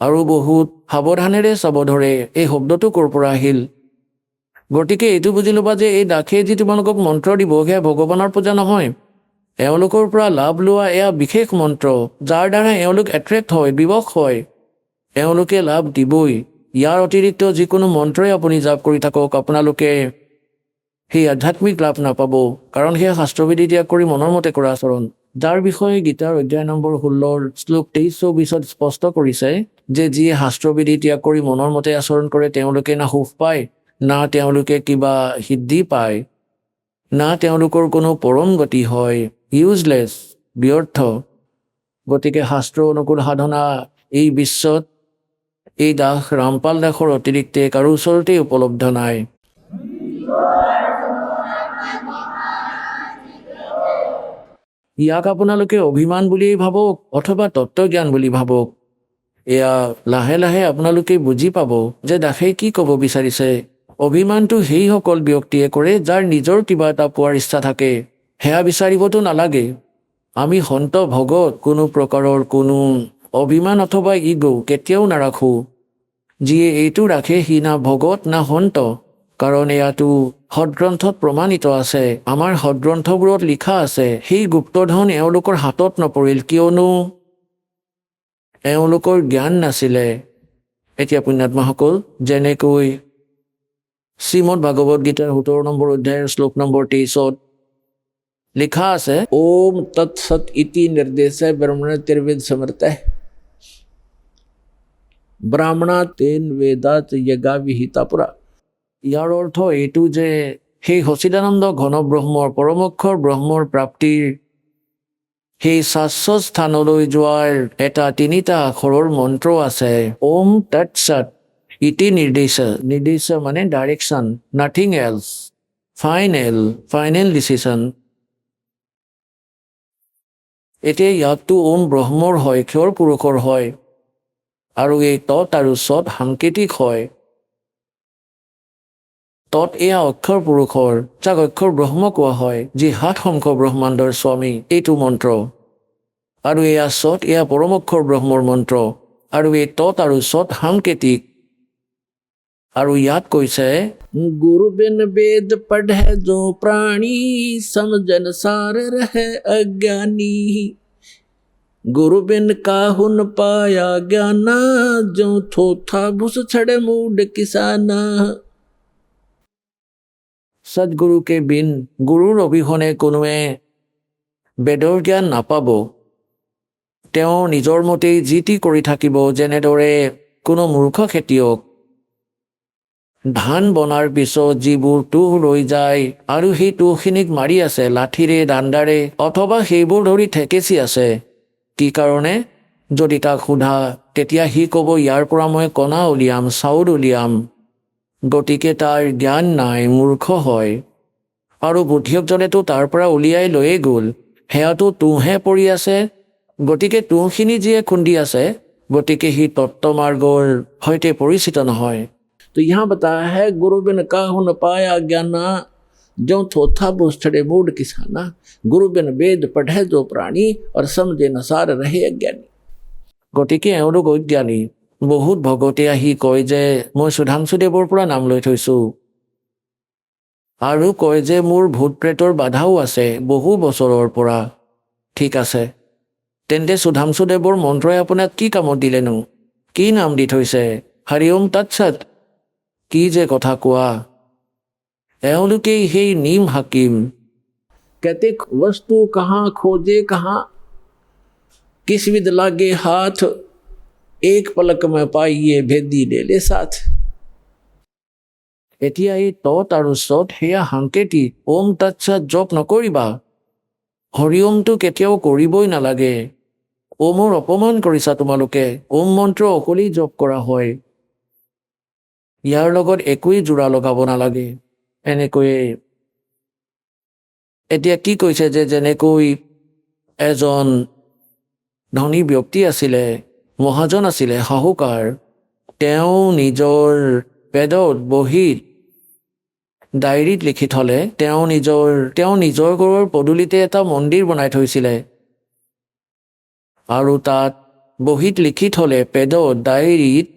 আৰু বহুত সাৱধানেৰে চাব ধৰে এই শব্দটো ক'ৰ পৰা আহিল। গতিকে এইটো বুজি ল'বা যে এই দাসে যি তোমালোকক মন্ত্ৰ দিব সেয়া ভগৱানৰ পূজা নহয়, এওঁলোকৰ পৰা লাভ লোৱা এয়া বিশেষ মন্ত্ৰ, যাৰ দ্বাৰা এওঁলোক এট্ৰেক্ট হয়, বিবশ হয়। এওঁলোকে লাভ দিবই। ইয়াৰ অতিৰিক্ত যিকোনো মন্ত্ৰই আপুনি জাপ কৰি থাকক, আপোনালোকে সেই আধ্যাত্মিক লাভ নাপাব, কাৰণ সেয়া শাস্ত্ৰবিধি ত্যাগ কৰি মনৰ মতে কৰা আচৰণ, যাৰ বিষয়ে গীতাৰ অধ্যায় নম্বৰ 16 শ্লোক 23-24 স্পষ্ট কৰিছে যে যিয়ে শাস্ত্ৰবিধি ত্যাগ কৰি মনৰ মতে আচৰণ কৰে তেওঁলোকে না সুখ পায়, না তেওঁলোকে কিবা সিদ্ধি পায়, না তেওঁলোকৰ কোনো পৰম গতি হয়, ইউজলেছ, ব্যৰ্থ। গতিকে শাস্ত্ৰ অনুকূল সাধনা এই বিশ্বত এই দাস ৰামপাল দাসৰ অতিৰিক্তে কাৰো ওচৰতেই উপলব্ধ নাই। ইয়াক আপোনালোকে অভিমান বুলিয়েই ভাবক অথবা তত্ত্বজ্ঞান বুলি ভাবক, এয়া লাহে লাহে আপোনালোকে বুজি পাব যে দাসে কি ক'ব বিচাৰিছে। অভিমানটো সেইসকল ব্যক্তিয়ে কৰে যাৰ নিজৰ কিবা এটা পোৱাৰ ইচ্ছা থাকে, সেয়া বিচাৰিবতো নালাগে। আমি সন্ত ভগত কোনো প্ৰকাৰৰ কোনো অভিমান অথবা ইগ' কেতিয়াও নাৰাখোঁ। যিয়ে এইটো ৰাখে সি না ভগত না সন্ত, কাৰণ এয়াতো সদগ্ৰন্থত প্ৰমাণিত আছে। আমাৰ সদগ্ৰন্থবোৰত লিখা আছে সেই গুপ্তধন এওঁলোকৰ হাতত নপৰিল, কিয়নো এওঁলোকৰ জ্ঞান নাছিলে। এতিয়া পুণ্যাত্মাসকল, যেনেকৈ শ্ৰীমদ ভাগৱত গীতাৰ 17 নম্বৰ অধ্যায়ৰ শ্লোক নম্বৰ 23 লিখা আছে, ওম তৎসৎ ইতি নিৰ্দেশে ব্ৰহ্মণতিৰ্বেদ সমৰ্থে ব্ৰাহ্মণা তেন বেদাত যজ্ঞা বিহিতা পুৰা। ইয়াৰ অৰ্থ এইটো যে সেই সচিদানন্দ ঘন ব্ৰহ্মৰ পৰমক্ষৰ ব্ৰহ্মৰ প্ৰাপ্তিৰ সেই শাশ্বত স্থানলৈ যোৱাৰ এটা 3টা আখৰৰ মন্ত্ৰ আছে, ওম তৎসৎ ইতি নিৰ্দেশ। নিৰ্দেশ মানে direction, nothing else, final decision. এতিয়া ইয়াকতো ওম ব্ৰহ্মৰ হয়, ক্ষৰ পুৰুষৰ হয়, আৰু এই তৎ আৰু সৎ সাংকেতিক হয়। তৎ এয়া অক্ষৰ পুৰুষৰ, যাক অক্ষৰ ব্ৰহ্ম কোৱা হয়, যি 7 শংখ ব্ৰহ্মাণ্ডৰ স্বামী, এইটো মন্ত্ৰ। আৰু এয়া সৎ, এয়া পৰম অক্ষৰ ব্ৰহ্মৰ মন্ত্ৰ। আৰু এই তৎ আৰু সৎ সাংকেতিক। আৰু ইয়াত কৈছে, গুৰু বিন বেদ পঢ়ে যো প্ৰাণী, সমজন সাৰ ৰহে অজ্ঞানী। गुरु बिन काहु न पाया ज्ञाना, जो थोथा भूस छड़े मूड किसाना। সদগুৰুকে বিন, গুৰুৰ অবিহনে কোনোৱে বেদৰ জ্ঞান নাপাব। তেওঁ নিজৰ মতেই যি টি কৰি থাকিব, যেনেদৰে কোনো মূৰ্খ খেতিয়ক ধান বনাৰ পিছত যিবোৰ তুহ ৰৈ যায় আৰু সেই তুহখিনিক মাৰি আছে লাঠিৰে, দাণ্ডাৰে, অথবা সেইবোৰ ধৰি ঠেকেচি আছে। কি কাৰণে? যদি তাক সোধা তেতিয়া সি ক'ব, ইয়াৰ পৰা মই কণা উলিয়াম, চাউল উলিয়াম। গতিকে তাৰ জ্ঞান নাই, মূৰ্খ হয়। আৰু বুদ্ধিয়কজনেতো তাৰ পৰা উলিয়াই লৈয়ে গ'ল, সেয়াতো তুঁহে পৰি আছে। গতিকে তুঁহখিনি যিয়ে খুন্দি আছে, গতিকে সি তত্ত্বমাৰ্গৰ সৈতে পৰিচিত নহয়। তো यहाँ बताया है, गुरु बिन काहु न पाया ज्ञाना, जो थोथा भूस छड़े मूड किसाना। गुरु बिन वेद पढ़े जो प्राणी, और समझे न सार रहे अज्ञानी। গতিকে এওঁলোক অজ্ঞানী। বহুত ভকতে আহি কয় যে মই সুধাংশুদেৱৰ পৰা নাম লৈ থৈছোঁ, আৰু কয় যে মোৰ ভূত প্ৰেতৰ বাধাও আছে বহু বছৰৰ পৰা। ঠিক আছে, তেন্তে সুধাংশুদেৱৰ মন্ত্ৰই আপোনাক কি কামত দিলেনো? কি নাম দি থৈছে? হৰি ওম তৎসৎ। কি যে কথা কোৱা! এওঁলোকেই সেই নিম হাকিম। कहते वस्तु कहाँ खोजे कहाँ, किस विद लागे हाथ, एक पलक में पाइए भेदी ले ले साथ। এতিয়া এই তৎ আৰু সৎ সেয়া সাংকেতিক। ওম তৎসৎ জপ নকৰিবা, হৰি ওমটো কেতিয়াও কৰিবই নালাগে। ওমৰ অপমান কৰিছা তোমালোকে। ওম মন্ত্ৰ অকলেই জপ কৰা হয়, ইয়াৰ লগত একোৱেই জোৰা লগাব নালাগে। এনেকৈয়ে এতিয়া কি কৈছে যে যেনেকৈ এজন ধনী ব্যক্তি আছিলে, মহাজন আছিলে, সাহুকাৰ, তেওঁ নিজৰ বেদত, বহীত, ডায়েৰীত লিখি থলে, তেওঁ নিজৰ ঘৰৰ পদূলিতে এটা মন্দিৰ বনাই থৈছিলে, আৰু তাত বহীত লিখি থলে, পেদত, ডায়েৰীত,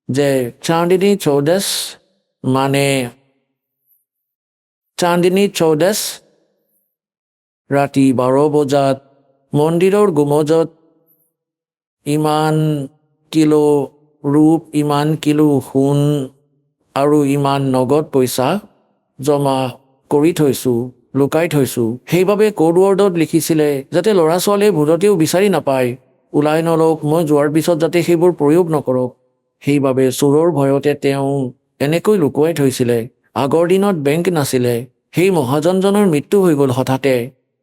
যে চান্দিনী চৌদশ মানে চান্দিনী চৌদশ ৰাতি 12 বজাত মন্দিৰৰ গুমজত ইমান কিলো ৰূপ, ইমান কিলো সোণ আৰু ইমান নগদ পইচা জমা কৰি থৈছোঁ, লুকাই থৈছোঁ। সেইবাবে ক'ড ৱৰ্ডত লিখিছিলে যাতে ল'ৰা ছোৱালীয়ে ভুলতেও বিচাৰি নাপায়, ওলাই নলওক, মই যোৱাৰ পিছত যাতে সেইবোৰ প্ৰয়োগ নকৰক। সেইবাবে চোৰৰ ভয়তে তেওঁ এনেকৈ লুকুৱাই থৈছিলে। আগৰ দিনত বেংক নাছিলে। সেই মহাজনজনৰ মৃত্যু হৈ গ'ল হঠাতে।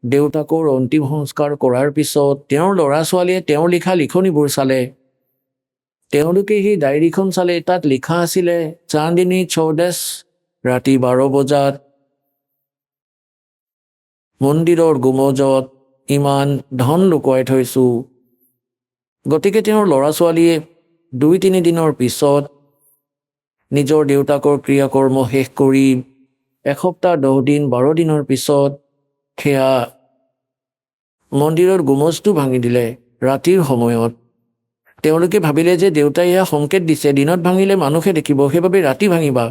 দেউতাকৰ অন্তিম সংস্কাৰ কৰাৰ পিছত তেওঁৰ ল'ৰা ছোৱালীয়ে তেওঁৰ লিখা লিখনিবোৰ চালে। তেওঁলোকে সেই ডায়েৰীখন চালে, তাত লিখা আছিলে চান্দিনী চৌদেশ, ৰাতি 12 বজাত মন্দিৰৰ গুমজত ইমান ধন লুকুৱাই থৈছোঁ। গতিকে তেওঁৰ ল'ৰা ছোৱালীয়ে 2-3 দিনৰ পিছত নিজৰ দেউতাকৰ ক্ৰিয়াকৰ্ম শেষ কৰি 1 সপ্তাহ 10 দিন 12 দিনৰ পিছত সেয়া মন্দিৰৰ গুমজটো ভাঙি দিলে ৰাতিৰ সময়ত। তেওঁলোকে ভাবিলে যে দেউতাই এয়া সংকেত দিছে, দিনত ভাঙিলে মানুহে দেখিব, সেইবাবে ৰাতি ভাঙিবা।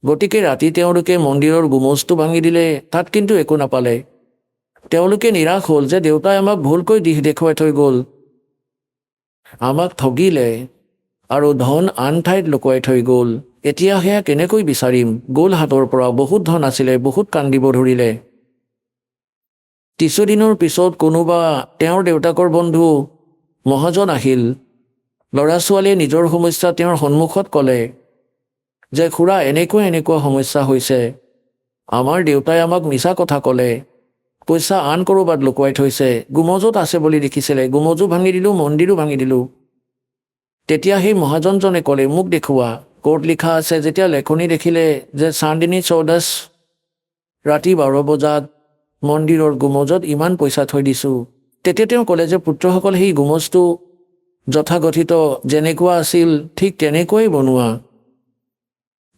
গতিকে ৰাতি তেওঁলোকে মন্দিৰৰ গুমজটো ভাঙি দিলে। তাত কিন্তু একো নাপালে। তেওঁলোকে নিৰাশ হ'ল যে দেউতাই আমাক ভুলকৈ দিশ দেখুৱাই থৈ গ'ল, আমাক ঠগিলে আৰু ধন আন ঠাইত লুকুৱাই থৈ গ'ল। এতিয়া সেয়া কেনেকৈ বিচাৰিম? গ'ল হাতৰ পৰা। বহুত ধন আছিলে, বহুত কান্দিব ধৰিলে। কিছুদিনৰ পিছত কোনোবা তেওঁৰ দেউতাকৰ বন্ধু মহাজন আহিল। ল'ৰা ছোৱালীয়ে নিজৰ সমস্যা তেওঁৰ সন্মুখত ক'লে যে খুৰা এনেকুৱা সমস্যা হৈছে, আমাৰ দেউতাই আমাক মিছা কথা ক'লে, পইচা আন ক'ৰবাত লুকুৱাই থৈছে, গুমজত আছে বুলি দেখিছিলে, গুমজো ভাঙি দিলোঁ, মন্দিৰো ভাঙি দিলোঁ। তেতিয়া সেই মহাজনজনে ক'লে মোক দেখুওৱা, ক'ত লিখা আছে। যেতিয়া লেখনি দেখিলে যে চান্দিনী চৌদাশ, ৰাতি 12 বজাত মন্দিৰৰ গুমজত ইমান পইচা থৈ দিছোঁ, তেতিয়া তেওঁ ক'লে যে পুত্ৰসকল, সেই গুমজটো যথাগঠিত যেনেকুৱা আছিল ঠিক তেনেকুৱাই বনোৱা,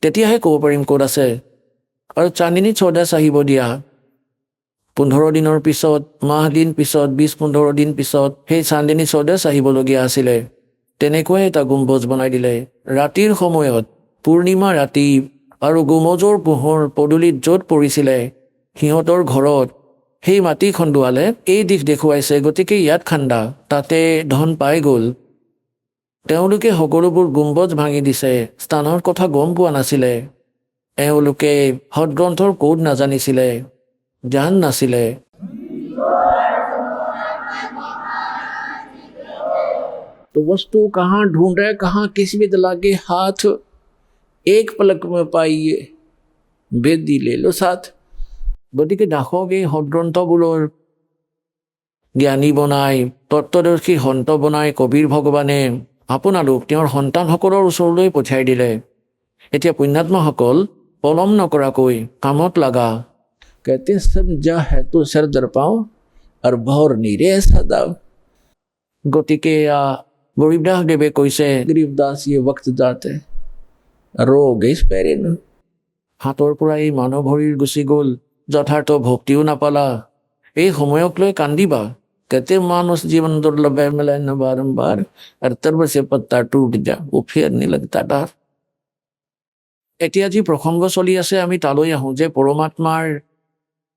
তেতিয়াহে ক'ব পাৰিম ক'ত আছে। আৰু চান্দিনী চৌদাশ আহিব দিয়া। 15 দিনৰ পিছত, মাহ দিন পিছত, 20-15 দিন পিছত সেই চান্দিনী চৌদাশ আহিবলগীয়া আছিলে। তেনেকুৱাই এটা গুম্বজ বনাই দিলে। ৰাতিৰ সময়ত, পূৰ্ণিমা ৰাতি, আৰু গুমজৰ পোহৰ পদূলিত য'ত পৰিছিলে সিহঁতৰ ঘৰত সেই মাটি খন্দুৱালে এই দিশ দেখুৱাইছে, গতিকে ইয়াত খান্দা, তাতে ধন পাই গ'ল। তেওঁলোকে সকলোবোৰ গুম্বজ ভাঙি দিছে। স্থানৰ কথা গম পোৱা নাছিলে। এওঁলোকে সদগ্ৰন্থৰ ক'ড নাজানিছিলে, জ্ঞান নাছিলে। तो वस्तु कहाँ ढूंढे, कहाँ किस्मत लागे हाथ, एक पलक में पाइए, বেদি ले लो साथ। গতিকে দাসক এই সদগ্ৰন্থবোৰৰ জ্ঞানী বনাই, তত্ত্বদৰ্শী সন্ত বনাই কবিৰ ভগৱানে আপোনালোক তেওঁৰ সন্তানসকলৰ ওচৰলৈ পঠিয়াই দিলে। এতিয়া পুণ্যাত্মাসকল পলম নকৰাকৈ কামত লগা। कहते समझा है तो सर दर पाओ और भौर नीरे सदाओ। গতিকে গৰীবদাস দেৱে কৈছে, গৰীবদাস ये वक्त जाते रोग इस पैरे न। হাতৰ পৰা এই মানৱ শৰীৰ গুচি গ'ল, যথাৰ্থ ভক্তিও নাপালা, এই সময়ক লৈ কান্দিবা। कहते मानुष जीवन दुर्लभ है, मिले न बारंबार, और तर्ब से पत्ता टूट जा वो फिर नहीं लगता डार। এতিয়া যি প্ৰসংগ চলি আছে আমি তালৈ আহোঁ যে পৰমাত্মাৰ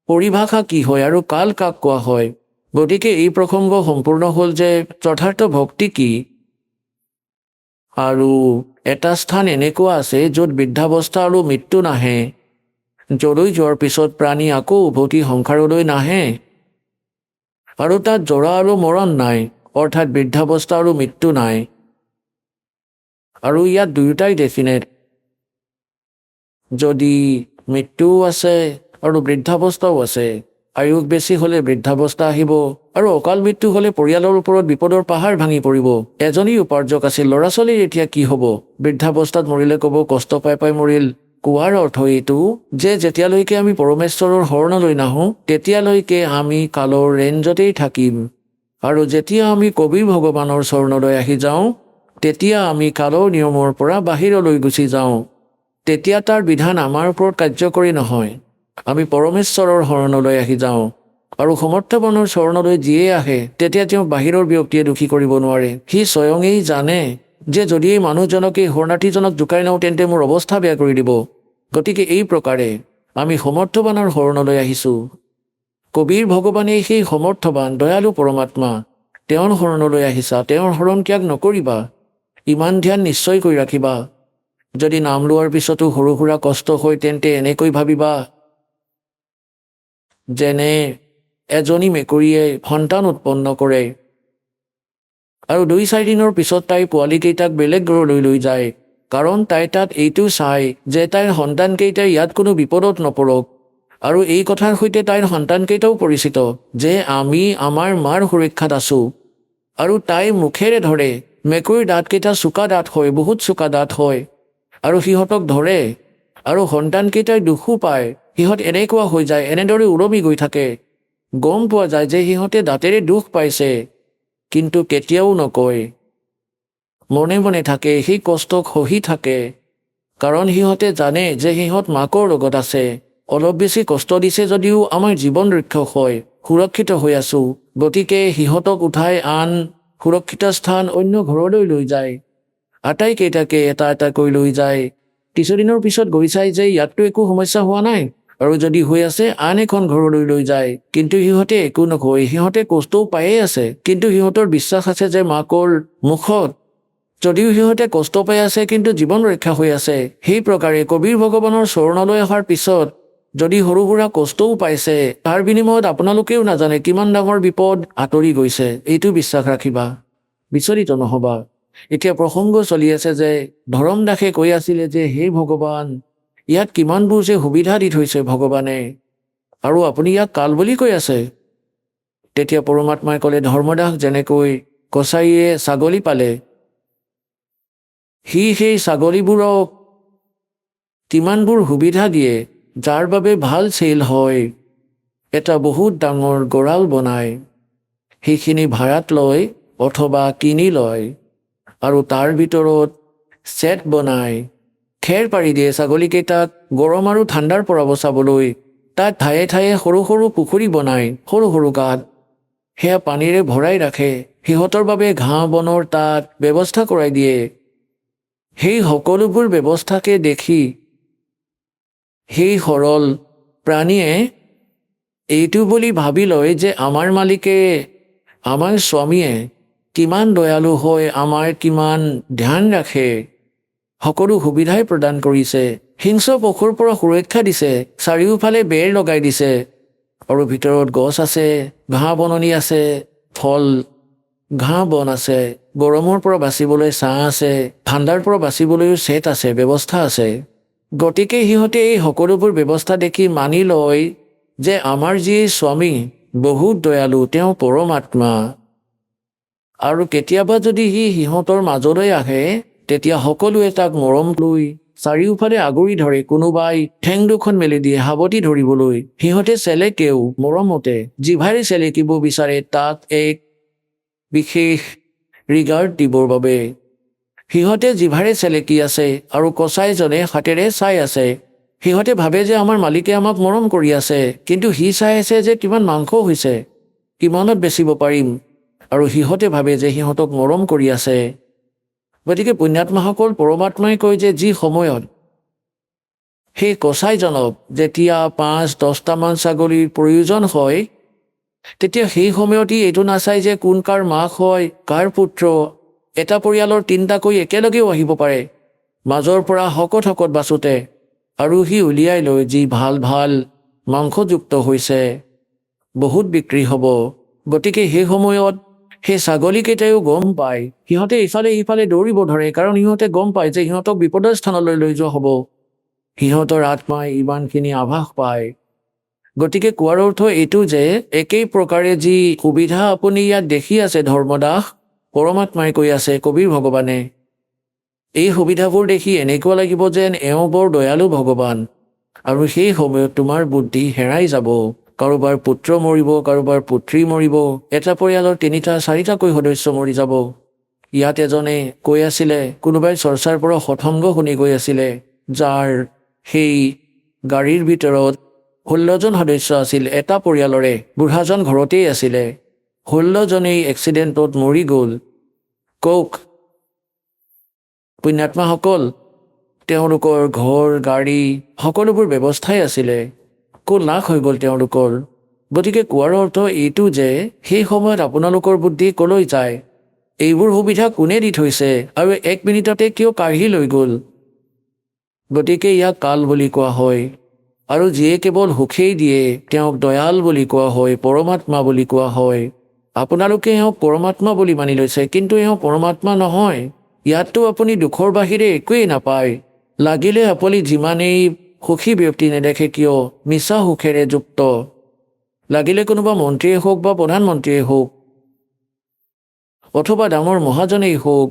পৰিভাষা কি হয় আৰু কাল কাক কোৱা হয়। গতিকে এই প্ৰসংগ সম্পূৰ্ণ হ'ল যে যথাৰ্থ ভক্তি কি। আৰু এটা স্থান এনেকুৱা আছে য'ত বৃদ্ধাৱস্থা আৰু মৃত্যু নাহে, যলৈ যোৱাৰ পিছত প্ৰাণী আকৌ উভতি সংসাৰলৈ নাহে। আৰু তাত জৰা আৰু মৰণ নাই, অৰ্থাৎ বৃদ্ধাৱস্থা আৰু মৃত্যু নাই। আৰু ইয়াত দুয়োটাই ডেফিনেট। যদি মৃত্যুও আছে আৰু বৃদ্ধাৱস্থাও আছে, আয়ুস বেছি হ'লে বৃদ্ধাৱস্থা আহিব, আৰু অকাল মৃত্যু হ'লে পৰিয়ালৰ ওপৰত বিপদৰ পাহাৰ ভাঙি পৰিব। এজনী উপাৰ্জক আছিল, ল'ৰা ছোৱালীৰ এতিয়া কি হ'ব? বৃদ্ধাৱস্থাত মৰিলে ক'ব কষ্ট পাই পাই মৰিল। কোৱাৰ অৰ্থ এইটো যে যেতিয়ালৈকে আমি পৰমেশ্বৰৰ শৰণলৈ নাহোঁ তেতিয়ালৈকে আমি কালৰ ৰেঞ্জতেই থাকিম, আৰু যেতিয়া আমি কবিৰ ভগৱানৰ চৰণলৈ আহি যাওঁ তেতিয়া আমি কালৰ নিয়মৰ পৰা বাহিৰলৈ গুচি যাওঁ। তেতিয়া তাৰ বিধান আমাৰ ওপৰত কাৰ্যকৰী নহয়। আমি পৰমেশ্বৰৰ শৰণলৈ আহি যাওঁ, আৰু সমৰ্থবানৰ চৰণলৈ যিয়ে আহে তেতিয়া তেওঁ বাহিৰৰ ব্যক্তিয়ে দুখী কৰিব নোৱাৰে। সি স্বয়ঙেই জানে যে যদি এই মানুহজনক, এই শৰণাৰ্থীজনক জোকাই লওঁ তেন্তে মোৰ অৱস্থা বেয়া কৰি দিব। গতিকে এই প্ৰকাৰে আমি সমৰ্থবানৰ শৰণলৈ আহিছোঁ, কবিৰ ভগৱানে সেই সমৰ্থবান দয়ালু পৰমাত্মা, তেওঁৰ শৰণলৈ আহিছা, তেওঁৰ শৰণ ত্যাগ নকৰিবা, ইমান ধ্যান নিশ্চয় কৰি ৰাখিবা। যদি নাম লোৱাৰ পিছতো সৰু সুৰা কষ্ট হয় তেন্তে এনেকৈ ভাবিবা যেনে এজনী মেকুৰীয়ে সন্তান উৎপন্ন কৰে আৰু 2-4 দিনৰ পিছত তাই পোৱালীকেইটাক বেলেগ ঘৰলৈ লৈ যায়, কাৰণ তাই তাত এইটো চায় যে তাইৰ সন্তানকেইটাই ইয়াত কোনো বিপদত নপৰক। আৰু এই কথাৰ সৈতে তাইৰ সন্তানকেইটাও পৰিচিত যে আমি আমাৰ মাৰ সুৰক্ষাত আছোঁ। আৰু তাই মুখেৰে ধৰে, মেকুৰীৰ দাঁতকেইটা চোকা দাঁত হয়, বহুত চোকা দাঁত হয়, আৰু সিহঁতক ধৰে আৰু সন্তানকেইটাই দুখো পায়। সিহঁত এনেকুৱা হৈ যায়, এনেদৰে উৰমি গৈ থাকে। গম পোৱা যায় যে সিহঁতে দাঁতেৰে দুখ পাইছে, কিন্তু কেতিয়াও নকয়, মনে মনে থাকে, সেই কষ্টক সহি থাকে, কাৰণ সিহঁতে জানে যে সিহঁত মাকৰ লগত আছে। অলপ বেছি কষ্ট দিছে যদিও আমাৰ জীৱন ৰক্ষক হয়, সুৰক্ষিত হৈ আছোঁ। গতিকে সিহঁতক উঠাই আন সুৰক্ষিত স্থান অন্য ঘৰলৈ লৈ যায়। আটাইকেইটাকে এটা এটাকৈ লৈ যায়। কিছুদিনৰ পিছত গৈ চাই যে ইয়াততো একো সমস্যা হোৱা নাই, আৰু যদি হৈ আছে আন এখন ঘৰলৈ লৈ যায়। কিন্তু সিহঁতে একো নকয়, সিহঁতে কষ্টও পায়েই আছে, কিন্তু সিহঁতৰ বিশ্বাস আছে যে মাকৰ মুখত, যদিও সিহঁতে কষ্ট পাই আছে কিন্তু জীৱন ৰক্ষা হৈ আছে। সেই প্ৰকাৰে কবিৰ ভগৱানৰ চৰণলৈ অহাৰ পিছত যদি সৰু সুৰা কষ্টও পাইছে, তাৰ বিনিময়ত আপোনালোকেও নাজানে কিমান ডাঙৰ বিপদ আঁতৰি গৈছে। এইটো বিশ্বাস ৰাখিবা, বিচলিত নহবা। এতিয়া প্ৰসংগ চলি আছে যে ধৰম দাসে কৈ আছিলে যে হে ভগৱান, ইয়াত কিমানবোৰ যে সুবিধা দি থৈছে ভগৱানে, আৰু আপুনি ইয়াক কাল বুলি কৈ আছে। তেতিয়া পৰমাত্মাই ক'লে, ধৰ্মদাস যেনেকৈ কছাৰীয়ে ছাগলী পালে, সি সেই ছাগলীবোৰক কিমানবোৰ সুবিধা দিয়ে, যাৰ বাবে ভাল চেল হয়। এটা বহুত ডাঙৰ গঁৰাল বনায়, সেইখিনি ভাড়াত লয় অথবা কিনি লয়, আৰু তাৰ ভিতৰত ছেট বনায়, খেৰ পাৰি দিয়ে ছাগলীকেইটাক গৰম আৰু ঠাণ্ডাৰ পৰা বচাবলৈ। তাত ঠায়ে ঠায়ে সৰু সৰু পুখুৰী বনায়, সৰু সৰু গাঁত, সেয়া পানীৰে ভৰাই ৰাখে। সিহঁতৰ বাবে ঘাঁহ বনৰ তাত ব্যৱস্থা কৰাই দিয়ে। সেই সকলোবোৰ ব্যৱস্থাকে দেখি সেই সৰল প্ৰাণীয়ে এইটো বুলি ভাবি লয় যে আমাৰ মালিকে, আমাৰ স্বামীয়ে কিমান দয়ালু হয়, আমাৰ কিমান ধ্যান ৰাখে, সকলো সুবিধাই প্ৰদান কৰিছে, হিংস্ৰ পশুৰ পৰা সুৰক্ষা দিছে, চাৰিওফালে বেৰ লগাই দিছে, আৰু ভিতৰত গছ আছে, ঘাঁহ বননি আছে, ফল ঘাঁহ বন আছে, গৰমৰ পৰা বাচিবলৈ ছাঁ আছে, ঠাণ্ডাৰ পৰা বাচিবলৈও ছেট আছে, ব্যৱস্থা আছে। গতিকে সিহঁতে এই সকলোবোৰ ব্যৱস্থা দেখি মানি লয় যে আমাৰ যি স্বামী বহুত দয়ালু, তেওঁ পৰমাত্মা। আৰু কেতিয়াবা যদি সি সিহঁতৰ মাজলৈ আহে, তেতিয়া সকলোৱে তাক মৰম লৈ চাৰিওফালে আগুৰি ধৰে, কোনোবাই ঠেং দুখন মেলি দিয়ে সাৱটি ধৰিবলৈ। সিহঁতে চেলেকেও মৰমতে জিভাৰে চেলেকিব বিচাৰে, তাক এক বিশেষ ৰিগাৰ্ড দিবৰ বাবে। সিহঁতে জিভাৰে চেলেকি আছে আৰু কচাইজনে হাতেৰে চাই আছে। সিহঁতে ভাবে যে আমাৰ মালিকে আমাক মৰম কৰি আছে, কিন্তু সি চাই আছে যে কিমান মাংস হৈছে, কিমানত বেচিব পাৰিম, আৰু সিহঁতে ভাবে যে সিহঁতক মৰম কৰি আছে। গতিকে পুণ্যাত্মাসকল, পৰমাত্মাই কয় যে যি সময়ত সেই কচাইজনক যেতিয়া 5-10টামান ছাগলীৰ প্ৰয়োজন হয়, তেতিয়া সেই সময়ত ই এইটো নাচায় যে কোন কাৰ মাক হয়, কাৰ পুত্ৰ। এটা পৰিয়ালৰ 3টাকৈ একেলগেও আহিব পাৰে মাজৰ পৰা শকত শকত বাছোতে, আৰু সি উলিয়াই লৈ যি ভাল ভাল মাংসযুক্ত হৈছে, বহুত বিক্ৰী হ'ব। গতিকে সেই সময়ত সেই ছাগলীকেইটাইও গম পায়, সিহঁতে ইফালে সিফালে দৌৰিব ধৰে, কাৰণ সিহঁতে গম পায় যে সিহঁতক বিপদৰ স্থানলৈ লৈ যোৱা হ'ব। সিহঁতৰ আত্মাই ইমানখিনি আভাস পায়। গতিকে কোৱাৰ অৰ্থ এইটো যে একেই প্ৰকাৰে যি সুবিধা আপুনি ইয়াত দেখি আছে ধৰ্মদাস, পৰমাত্মাই কৈ আছে, কবিৰ ভগৱানে, এই সুবিধাবোৰ দেখি এনেকুৱা লাগিব যেন এওঁ বৰ দয়ালু ভগৱান, আৰু সেই সময়ত তোমাৰ বুদ্ধি হেৰাই যাব। কাৰোবাৰ পুত্ৰ মৰিব, কাৰোবাৰ পুত্ৰী মৰিব, এটা পৰিয়ালৰ 3-4টাকৈ সদস্য মৰি যাব। ইয়াত এজনে কৈ আছিলে, কোনোবাই চৰ্চাৰ পৰা সৎসংগ শুনি গৈ আছিলে, যাৰ সেই গাড়ীৰ ভিতৰত 16জন সদস্য আছিল এটা পৰিয়ালৰে, বুঢ়াজন ঘৰতেই আছিলে, 16জনেই এক্সিডেণ্টত মৰি গ'ল। কওক পুণ্যাত্মাসকল, তেওঁলোকৰ ঘৰ গাড়ী সকলোবোৰ ব্যৱস্থাই আছিলে, ক'ত নাশ হৈ গ'ল তেওঁলোকৰ। গতিকে কোৱাৰ অৰ্থ এইটো যে সেই সময়ত আপোনালোকৰ বুদ্ধি কলৈ যায়, এইবোৰ সুবিধা কোনে দি থৈছে আৰু 1 মিনিটতে কিয় কাঢ়ি লৈ গ'ল। গতিকে ইয়াক কাল বুলি কোৱা হয়। আৰু যিয়ে কেৱল সুখেই দিয়ে তেওঁক দয়াল বুলি কোৱা হয়, পৰমাত্মা বুলি কোৱা হয়। আপোনালোকে এওঁক পৰমাত্মা বুলি মানি লৈছে, কিন্তু এওঁ পৰমাত্মা নহয়। ইয়াততো আপুনি দুখৰ বাহিৰে একোৱেই নাপায়। লাগিলে আপুনি যিমানেই সুখী ব্যক্তি নেদেখে কিয় মিছা সুখেৰে যুক্ত, লাগিলে কোনোবা মন্ত্ৰীয়ে হওক বা প্ৰধানমন্ত্ৰীয়ে হওক অথবা ডাঙৰ মহাজনেই হওক,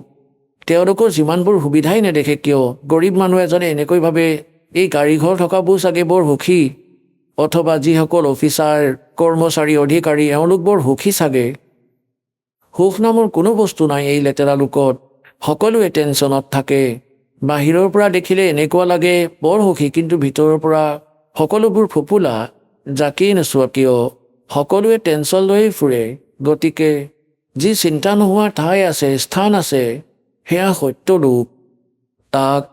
তেওঁলোকৰ যিমানবোৰ সুবিধাই নেদেখে কিয় গৰীব মানুহ এজনে এনেকৈ ভাবে এই গাড়ী ঘৰ থকাবোৰ চাগে বৰ সুখী, অথবা যিসকল অফিচাৰ কৰ্মচাৰী অধিকাৰী এওঁলোক বৰ সুখী চাগে। সুখ নামৰ কোনো বস্তু নাই এই লেতেৰা লোকত। সকলোৱে টেনশ্যনত থাকে। বাহিৰৰ পৰা দেখিলে এনেকুৱা লাগে বৰ সুখী, কিন্তু ভিতৰৰ পৰা সকলোবোৰ ফোপোলা। যাকেই নোচোৱা কিয় সকলোৱে টেনশ্যন লৈয়ে ফুৰে। গতিকে যি চিন্তা নোহোৱাৰ ঠাই আছে, স্থান আছে, সেয়া সত্য ৰূপ। তাক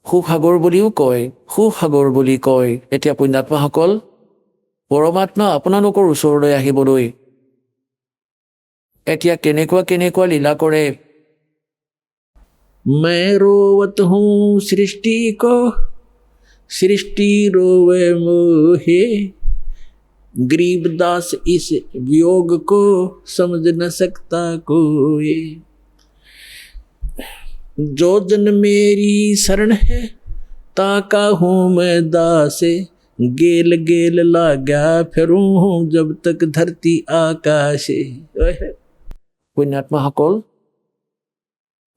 সুখসাগৰ বুলিও কয়, সুখসাগৰ বুলি কয়। এতিয়া পুণ্যাত্মাসকল, পৰমাত্মা আপোনালোকৰ ওচৰলৈ আহিবলৈ এতিয়া কেনেকুৱা কেনেকুৱা লীলা কৰে। मैं रोवत हूँ सृष्टि को, सृष्टि रोवे मोहे, गरीबदास इस वियोग को समझ न सकता कोई। जो जन मेरी शरण है ताका हूँ मैं दासे, गेल गेल लाग्या फिरूँ जब तक धरती आकाशे। पुण्यात्माসকল,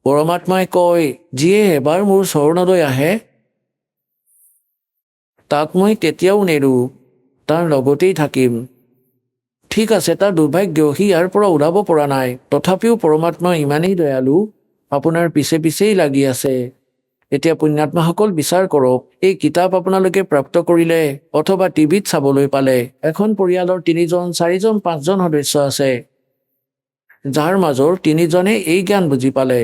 পৰমাত্মাই কয় যিয়ে এবাৰ মোৰ চৰণলৈ আহে তাক মই কেতিয়াও নেৰো, তাৰ লগতেই থাকিম। ঠিক আছে, তাৰ দুৰ্ভাগ্য সি ইয়াৰ পৰা ওলাব পৰা নাই, তথাপিও পৰমাত্মা ইমানেই দয়ালু আপোনাৰ পিছে পিছেই লাগি আছে। এতিয়া পুণ্যাত্মাসকল বিচাৰ কৰক, এই কিতাপ আপোনালোকে প্ৰাপ্ত কৰিলে অথবা টিভিত চাবলৈ পালে। এখন পৰিয়ালৰ 3জন 4জন 5জন সদস্য আছে, যাৰ মাজৰ 3জনে এই জ্ঞান বুজি পালে।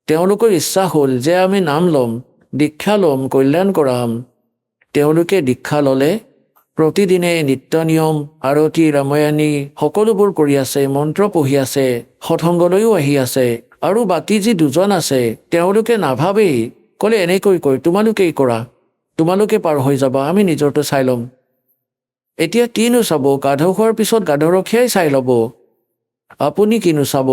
তেওঁলোকৰ ইচ্ছা হ'ল যে আমি নাম ল'ম, দীক্ষা ল'ম, কল্যাণ কৰাম। তেওঁলোকে দীক্ষা ল'লে, প্ৰতিদিনে নিত্য নিয়ম, আৰতি, ৰামায়ণী সকলোবোৰ কৰি আছে, মন্ত্ৰ পঢ়ি আছে, সৎসংগলৈও আহি আছে। আৰু বাকী যি 2জন আছে তেওঁলোকে নাভাবেই, ক'লে এনেকৈ কয় তোমালোকেই কৰা, তোমালোকে পাৰ হৈ যাবা, আমি নিজৰটো চাই ল'ম। এতিয়া কিনো চাব, গাধ খোৱাৰ পিছত গাধৰখীয়াই চাই ল'ব। আপুনি কিনো চাব,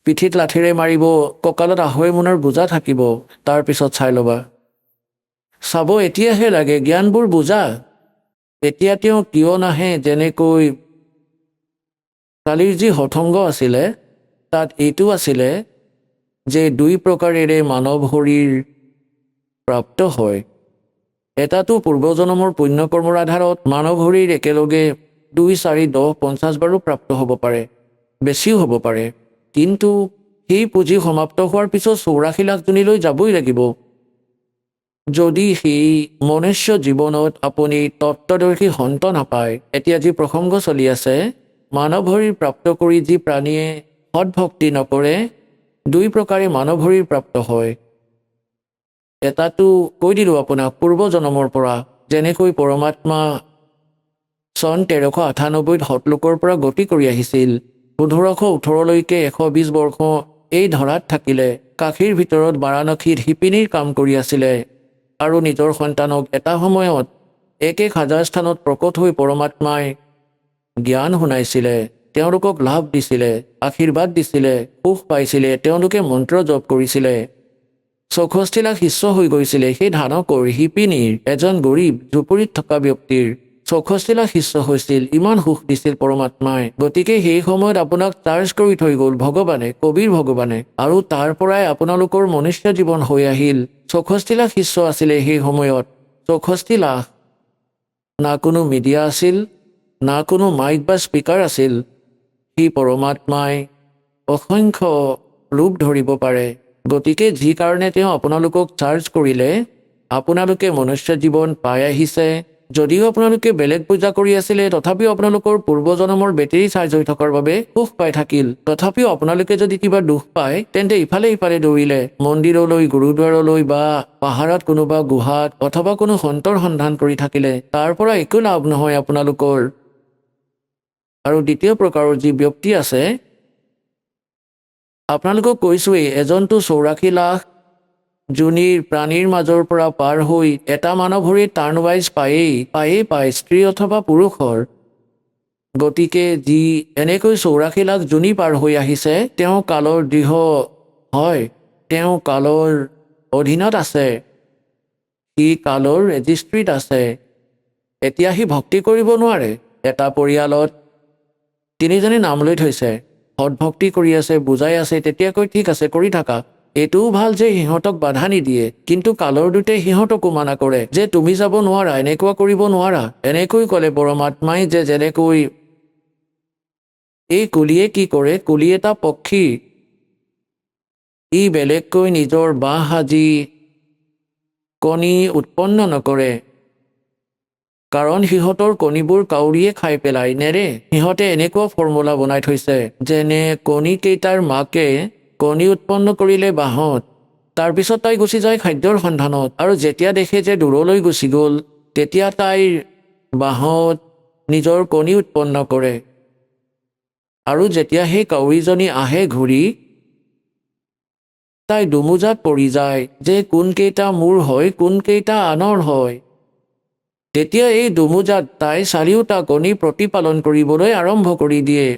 পিঠিত লাঠিৰে মাৰিব, কঁকালত আঢ়ৈ মোনৰ বোজা থাকিব, তাৰপিছত চাই ল'বা। চাব এতিয়াহে লাগে জ্ঞানবোৰ বুজা। এতিয়া তেওঁ কিয় নাহে, যেনেকৈ কালিৰ যি সৎসংগ আছিলে তাত এইটো আছিলে যে 2 প্ৰকাৰেৰে মানৱ শৰীৰ প্ৰাপ্ত হয়। এটাটো পূৰ্বজন্মৰ পুণ্যকৰ্মৰ আধাৰত মানৱ শৰীৰ একেলগে 2, 4, 10, 50 বাৰো প্ৰাপ্ত হ'ব পাৰে, বেছিও হ'ব পাৰে। কিন্তু সেই পুঁজি সমাপ্ত হোৱাৰ পিছত 84 লাখ জনীলৈ যাবই লাগিব। যদি সেই মনুষ্য জীৱনত আপুনি তত্ত্বদৰ্শী সন্ত নাপায়, এতিয়া যি প্ৰসংগ চলি আছে, মানৱ শৰীৰ প্ৰাপ্ত কৰি যি প্ৰাণীয়ে সৎভক্তি নকৰে 2 প্ৰকাৰে মানৱ শৰীৰ প্ৰাপ্ত হয়। এটাটো কৈ দিলোঁ আপোনাক পূৰ্বজন্মৰ পৰা, যেনেকৈ পৰমাত্মা চন 1398 সতলোকৰ পৰা গতি কৰি আহিছিল, 1518লৈকে 120 বৰ্ষ এই ধৰাত থাকিলে, কাশীৰ ভিতৰত বাৰাণসীত শিপিনীৰ কাম কৰি আছিলে আৰু নিজৰ সন্তানক এটা সময়ত 1000 স্থানত প্ৰকট হৈ পৰমাত্মাই জ্ঞান শুনাইছিলে, তেওঁলোকক লাভ দিছিলে, আশীৰ্বাদ দিছিলে, সুখ পাইছিলে, তেওঁলোকে মন্ত্ৰ জপ কৰিছিলে। 64 লাখ শিষ্য হৈ গৈছিলে সেই ধানকৰ শিপিনীৰ, এজন গৰীব ঝুপৰিত থকা ব্যক্তিৰ 64 লাখ শিষ্য হৈছিল, ইমান সুখ দিছিল পৰমাত্মাই। গতিকে সেই সময়ত আপোনাক চাৰ্জ কৰি থৈ গ'ল ভগৱানে, কবিৰ ভগৱানে, আৰু তাৰ পৰাই আপোনালোকৰ মনুষ্য জীৱন হৈ আহিল। 64 লাখ শিষ্য আছিলে সেই সময়ত, 64 লাখ। না কোনো মিডিয়া আছিল, না কোনো মাইক বা স্পীকাৰ আছিল। সি পৰমাত্মাই অসংখ্য ৰূপ ধৰিব পাৰে। গতিকে যি কাৰণে তেওঁ আপোনালোকক চাৰ্জ কৰিলে, আপোনালোকে মনুষ্য জীৱন পাই আহিছে, যদিও আপোনালোকে বেলেগ পূজা কৰি আছিলে তথাপিও আপোনালোকৰ পূৰ্বজন্মৰ বেটেৰী চাৰ্জ হৈ থকাৰ বাবে সুখ পাই থাকিল। তথাপিও আপোনালোকে যদি কিবা দুখ পায় তেন্তে ইফালে ইফালে দৌৰিলে মন্দিৰলৈ, গুৰুদ্বাৰলৈ বা পাহাৰত কোনোবা গুহাত অথবা কোনো সন্তৰ সন্ধান কৰি থাকিলে তাৰ পৰা একো লাভ নহয় আপোনালোকৰ। আৰু দ্বিতীয় প্ৰকাৰৰ যি ব্যক্তি আছে, আপোনালোকক কৈছোৱেই, এজনটো 84 লাখ যোনিৰ প্ৰাণীৰ মাজৰ পৰা পাৰ হৈ এটা মানৱ শৰীৰ টাৰ্ণ ৱাইজ পায় স্ত্ৰী অথবা পুৰুষৰ। গতিকে যি এনেকৈ 84 লাখ যোনি পাৰ হৈ আহিছে তেওঁ কালৰ দৃঢ় হয়, তেওঁ কালৰ অধীনত আছে, সি কালৰ ৰেজিষ্ট্ৰিত আছে। এতিয়া সি ভক্তি কৰিব নোৱাৰে। এটা পৰিয়ালত 3জনে নাম লৈ থৈছে, সৎভক্তি কৰি আছে, বুজাই আছে, তেতিয়া কৈ ঠিক আছে কৰি থাকা। এইটোও ভাল যে সিহঁতক বাধা নিদিয়ে, কিন্তু কালৰ দূতে সিহঁতকো মানা কৰে যে তুমি যাব নোৱাৰা, এনেকুৱা কৰিব নোৱাৰা। এনেকৈ ক'লে পৰমাত্মাই যে যেনেকৈ এই কুলিয়ে কি কৰে, কুলি এটা পক্ষী, ই বেলেগকৈ নিজৰ বাঁহ সাজি কণী উৎপন্ন নকৰে, কাৰণ সিহঁতৰ কণীবোৰ কাউৰীয়ে খাই পেলাই নেৰে। সিহঁতে এনেকুৱা ফৰ্মুলা বনাই থৈছে, যেনে কণীকেইটাৰ মাকে কণী উৎপন্ন কৰিলে বাঁহত, তাৰপিছত তাই গুচি যায় খাদ্যৰ সন্ধানত, আৰু যেতিয়া দেখে যে দূৰলৈ গুচি গ'ল তেতিয়া তাইৰ বাঁহত নিজৰ কণী উৎপন্ন কৰে। আৰু যেতিয়া সেই কাউৰীজনী আহে ঘূৰি, তাই দুমোজাত পৰি যায় যে কোনকেইটা মোৰ হয় কোনকেইটা আনৰ হয়। তেতিয়া এই দুমোজাত তাই 4টা কণী প্ৰতিপালন কৰিবলৈ আৰম্ভ কৰি দিয়ে।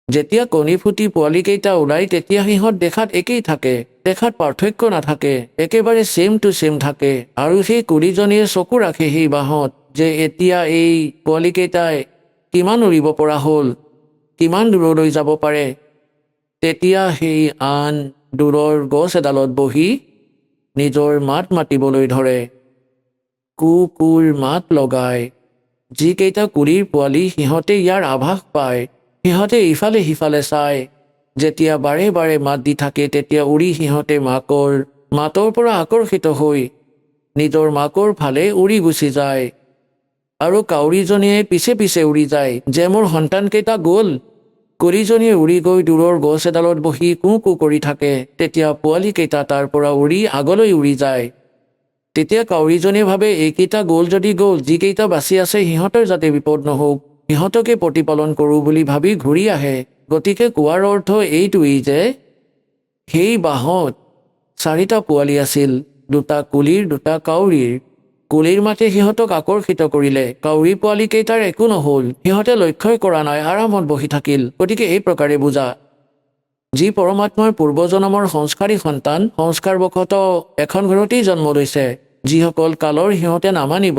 যেতিয়া কণী ফুটি পোৱালীকেইটা ওলায় তেতিয়া সিহঁত দেখাত একেই থাকে, দেখাত পাৰ্থক্য নাথাকে, একেবাৰে ছেম টু ছেম থাকে। আৰু সেই কুলিজনীয়ে চকু ৰাখে সেই বাঁহত যে এতিয়া এই পোৱালীকেইটাই কিমান উৰিব পৰা হ'ল, কিমান দূৰলৈ যাব পাৰে। তেতিয়া সেই আন দূৰৰ গছ এডালত বহি নিজৰ মাত মাতিবলৈ ধৰে, কুকুৰ মাত লগায়। যিকেইটা কুলিৰ পোৱালি সিহঁতে ইয়াৰ আভাস পায়, সিহঁতে ইফালে সিফালে চায়। যেতিয়া বাৰে বাৰে মাত দি থাকে তেতিয়া উৰি সিহঁতে মাকৰ মাতৰ পৰা আকৰ্ষিত হৈ নিজৰ মাকৰ ফালে উৰি গুচি যায়। আৰু কাউৰীজনীয়ে পিছে পিছে উৰি যায় যে মোৰ সন্তানকেইটা গ'ল। কুলিজনীয়ে উৰি গৈ দূৰৰ গছ এডালত বহি কু কু কৰি থাকে। তেতিয়া পোৱালীকেইটা তাৰ পৰা উৰি আগলৈ উৰি যায়। তেতিয়া কাউৰীজনীয়ে ভাবে এইকেইটা গ'ল যদি গ'ল, যিকেইটা বাচি আছে সিহঁতৰ যাতে বিপদ নহওক, সিহঁতকে প্ৰতিপালন কৰোঁ বুলি ভাবি ঘূৰি আহে। গতিকে কোৱাৰ অৰ্থ এইটোৱেই যে সেই বাঁহত 4টা পোৱালি আছিল, 2টা কুলিৰ 2টা কাউৰীৰ। কুলিৰ মাতে সিহঁতক আকৰ্ষিত কৰিলে, কাউৰী পোৱালীকেইটাৰ একো নহ'ল, সিহঁতে লক্ষ্যই কৰা নাই, আৰামত বহি থাকিল। গতিকে এই প্ৰকাৰে বুজা, যি পৰমাত্মাৰ পূৰ্বজন্মৰ সংস্কাৰী সন্তান সংস্কাৰবশতঃ এখন ঘৰতেই জন্ম লৈছে, যিসকল কালৰ সিহঁতে নামানিব,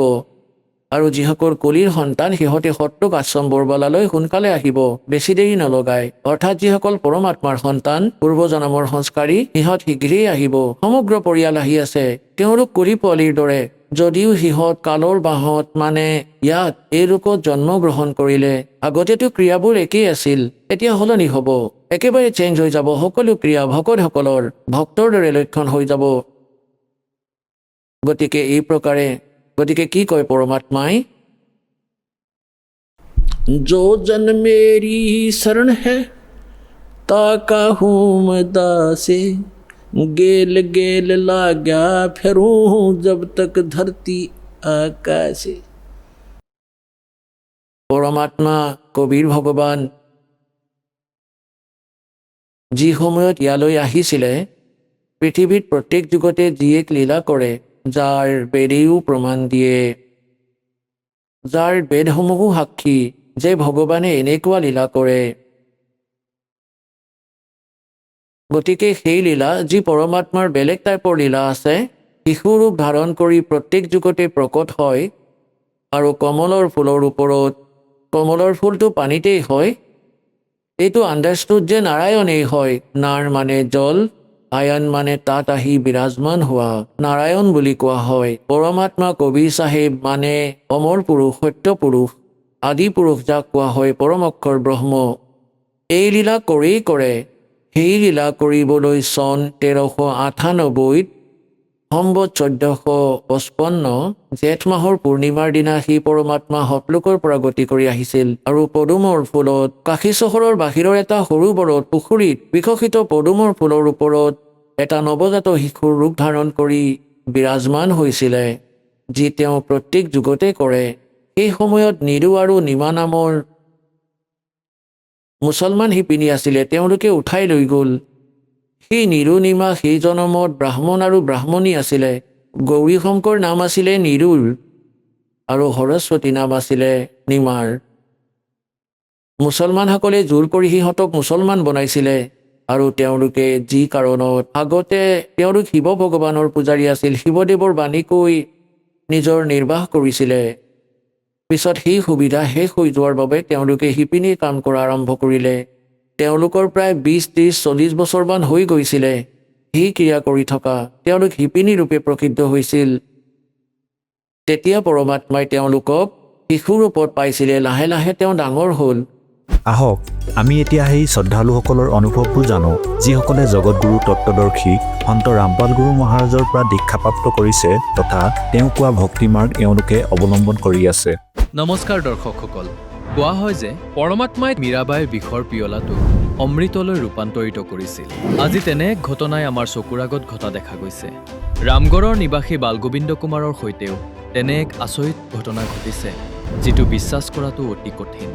আৰু যিসকল কলিৰ সন্তান সিহঁতে সত্ৰক আশ্ৰম বৰবালালৈ সোনকালে আহিব, বেছি দেৰি নলগায়। অৰ্থাৎ যিসকল পৰমাত্মাৰ সন্তান পূৰ্বজন্মৰ সংস্কাৰী সিহঁত শীঘ্ৰেই আহিব। সমগ্ৰ পৰিয়াল আহি আছে, তেওঁলোক কলি পোৱালিৰ দৰে। যদিও সিহঁত কালৰ বাঁহত মানে ইয়াত এই ৰূপত জন্মগ্ৰহণ কৰিলে, আগতেতো ক্ৰিয়াবোৰ একেই আছিল, এতিয়া সলনি হ'ব, একেবাৰে চেঞ্জ হৈ যাব। সকলো ক্ৰিয়া ভকতসকলৰ ভক্তৰ দৰে লক্ষণ হৈ যাব। গতিকে এই প্ৰকাৰে কি কয় পৰমাত্মাই, जो जन मेरी शरण है ताका हूँ मैं दासे, गेल गेल लाग्या फिरूं जब तक धरती आकाशे। পৰমাত্মা কবিৰ ভগৱান যি সময়ত ইয়ালৈ আহিছিলে, পৃথিৱীত প্ৰত্যেক যুগতে যি এক লীলা কৰে, যাৰ বেদেও প্ৰমাণ দিয়ে, যাৰ বেদসমূহো সাক্ষী যে ভগৱানে এনেকুৱা লীলা কৰে। গতিকে সেই লীলা, যি পৰমাত্মাৰ বেলেগ টাইপৰ লীলা আছে, শিশু ৰূপ ধাৰণ কৰি প্ৰত্যেক যুগতে প্ৰকট হয়। আৰু কমলৰ ফুলৰ ওপৰত, কমলৰ ফুলটো পানীতেই হয়, এইটো আণ্ডাৰষ্টুড যে নাৰায়ণেই হয়। নাৰ মানে জল, আয়ন মানে তাত আহি বিৰাজমান হোৱা, নাৰায়ণ বুলি কোৱা হয়। পৰমাত্মা কবিৰ চাহেব মানে অমৰ পুৰুষ, সত্য পুৰুষ, আদি পুৰুষ, যাক কোৱা হয় পৰম অক্ষৰ ব্ৰহ্ম। এই লীলা কৰেই কৰে। সেই লীলা কৰিবলৈ চন 1398 সম্বত 1455 জেঠ মাহৰ পূৰ্ণিমাৰ দিনা সেই পৰমাত্মা হতলোকৰ পৰা গতি কৰি আহিছিল আৰু পদুমৰ ফুলত কাশী চহৰৰ বাহিৰৰ এটা সৰোবৰত পুখুৰীত বিকশিত পদুমৰ ফুলৰ ওপৰত এটা নৱজাত শিশুৰ ৰূপ ধাৰণ কৰি বিৰাজমান হৈছিলে, যি তেওঁ প্ৰত্যেক যুগতে কৰে। সেই সময়ত নিৰু আৰু নিমা নামৰ মুছলমান শিপিনী আছিলে, তেওঁলোকে উঠাই লৈ গ'ল। সেই নিৰু নিমা সেই জনমত ব্ৰাহ্মণ আৰু ব্ৰাহ্মণী আছিলে। গৌৰী শংকৰ নাম আছিলে নিৰুৰ আৰু সৰস্বতী নাম আছিলে নিমাৰ। মুছলমানসকলে জোৰ কৰি সিহঁতক মুছলমান বনাইছিলে আৰু তেওঁলোকে যি কাৰণত আগতে তেওঁলোক শিৱ ভগৱানৰ পূজাৰী আছিল, শিৱদেৱৰ বাণী কৈ নিজৰ নিৰ্বাহ কৰিছিলে। পিছত সেই সুবিধা শেষ হৈ যোৱাৰ বাবে তেওঁলোকে শিপিনীৰ কাম কৰা আৰম্ভ কৰিলে। তেওঁলোকৰ প্ৰায় 20-30-40 বছৰমান হৈ গৈছিলে সেই ক্ৰিয়া কৰি থকা। তেওঁলোক শিপিনী ৰূপে প্ৰসিদ্ধ হৈছিল। তেতিয়া পৰমাত্মাই তেওঁলোকক শিশু ৰূপত পাইছিলে। লাহে লাহে তেওঁ ডাঙৰ হ'ল। আহক আমি এতিয়া সেই শ্ৰদ্ধালুসকলৰ অনুভৱবোৰ জানো, যিসকলে জগতগুৰু তত্ত্বদৰ্শী সন্ত ৰামপাল গুৰু মহাৰাজৰ পৰা দীক্ষাপ্ৰাপ্ত কৰিছে তথা তেওঁ কোৱা ভক্তিমাৰ্গ এওঁলোকে অৱলম্বন কৰি আছে। নমস্কাৰ দৰ্শকসকল। কোৱা হয় যে পৰমাত্মাই মীৰাবাইৰ বিষৰ পিয়লাটো অমৃতলৈ ৰূপান্তৰিত কৰিছিল। আজি তেনে এক ঘটনাই আমাৰ চকুৰ আগত ঘটা দেখা গৈছে। ৰামগড়ৰ নিবাসী বালগোবিন্দ কুমাৰৰ সৈতেও তেনে এক আচৰিত ঘটনা ঘটিছে, যিটো বিশ্বাস কৰাটো অতি কঠিন।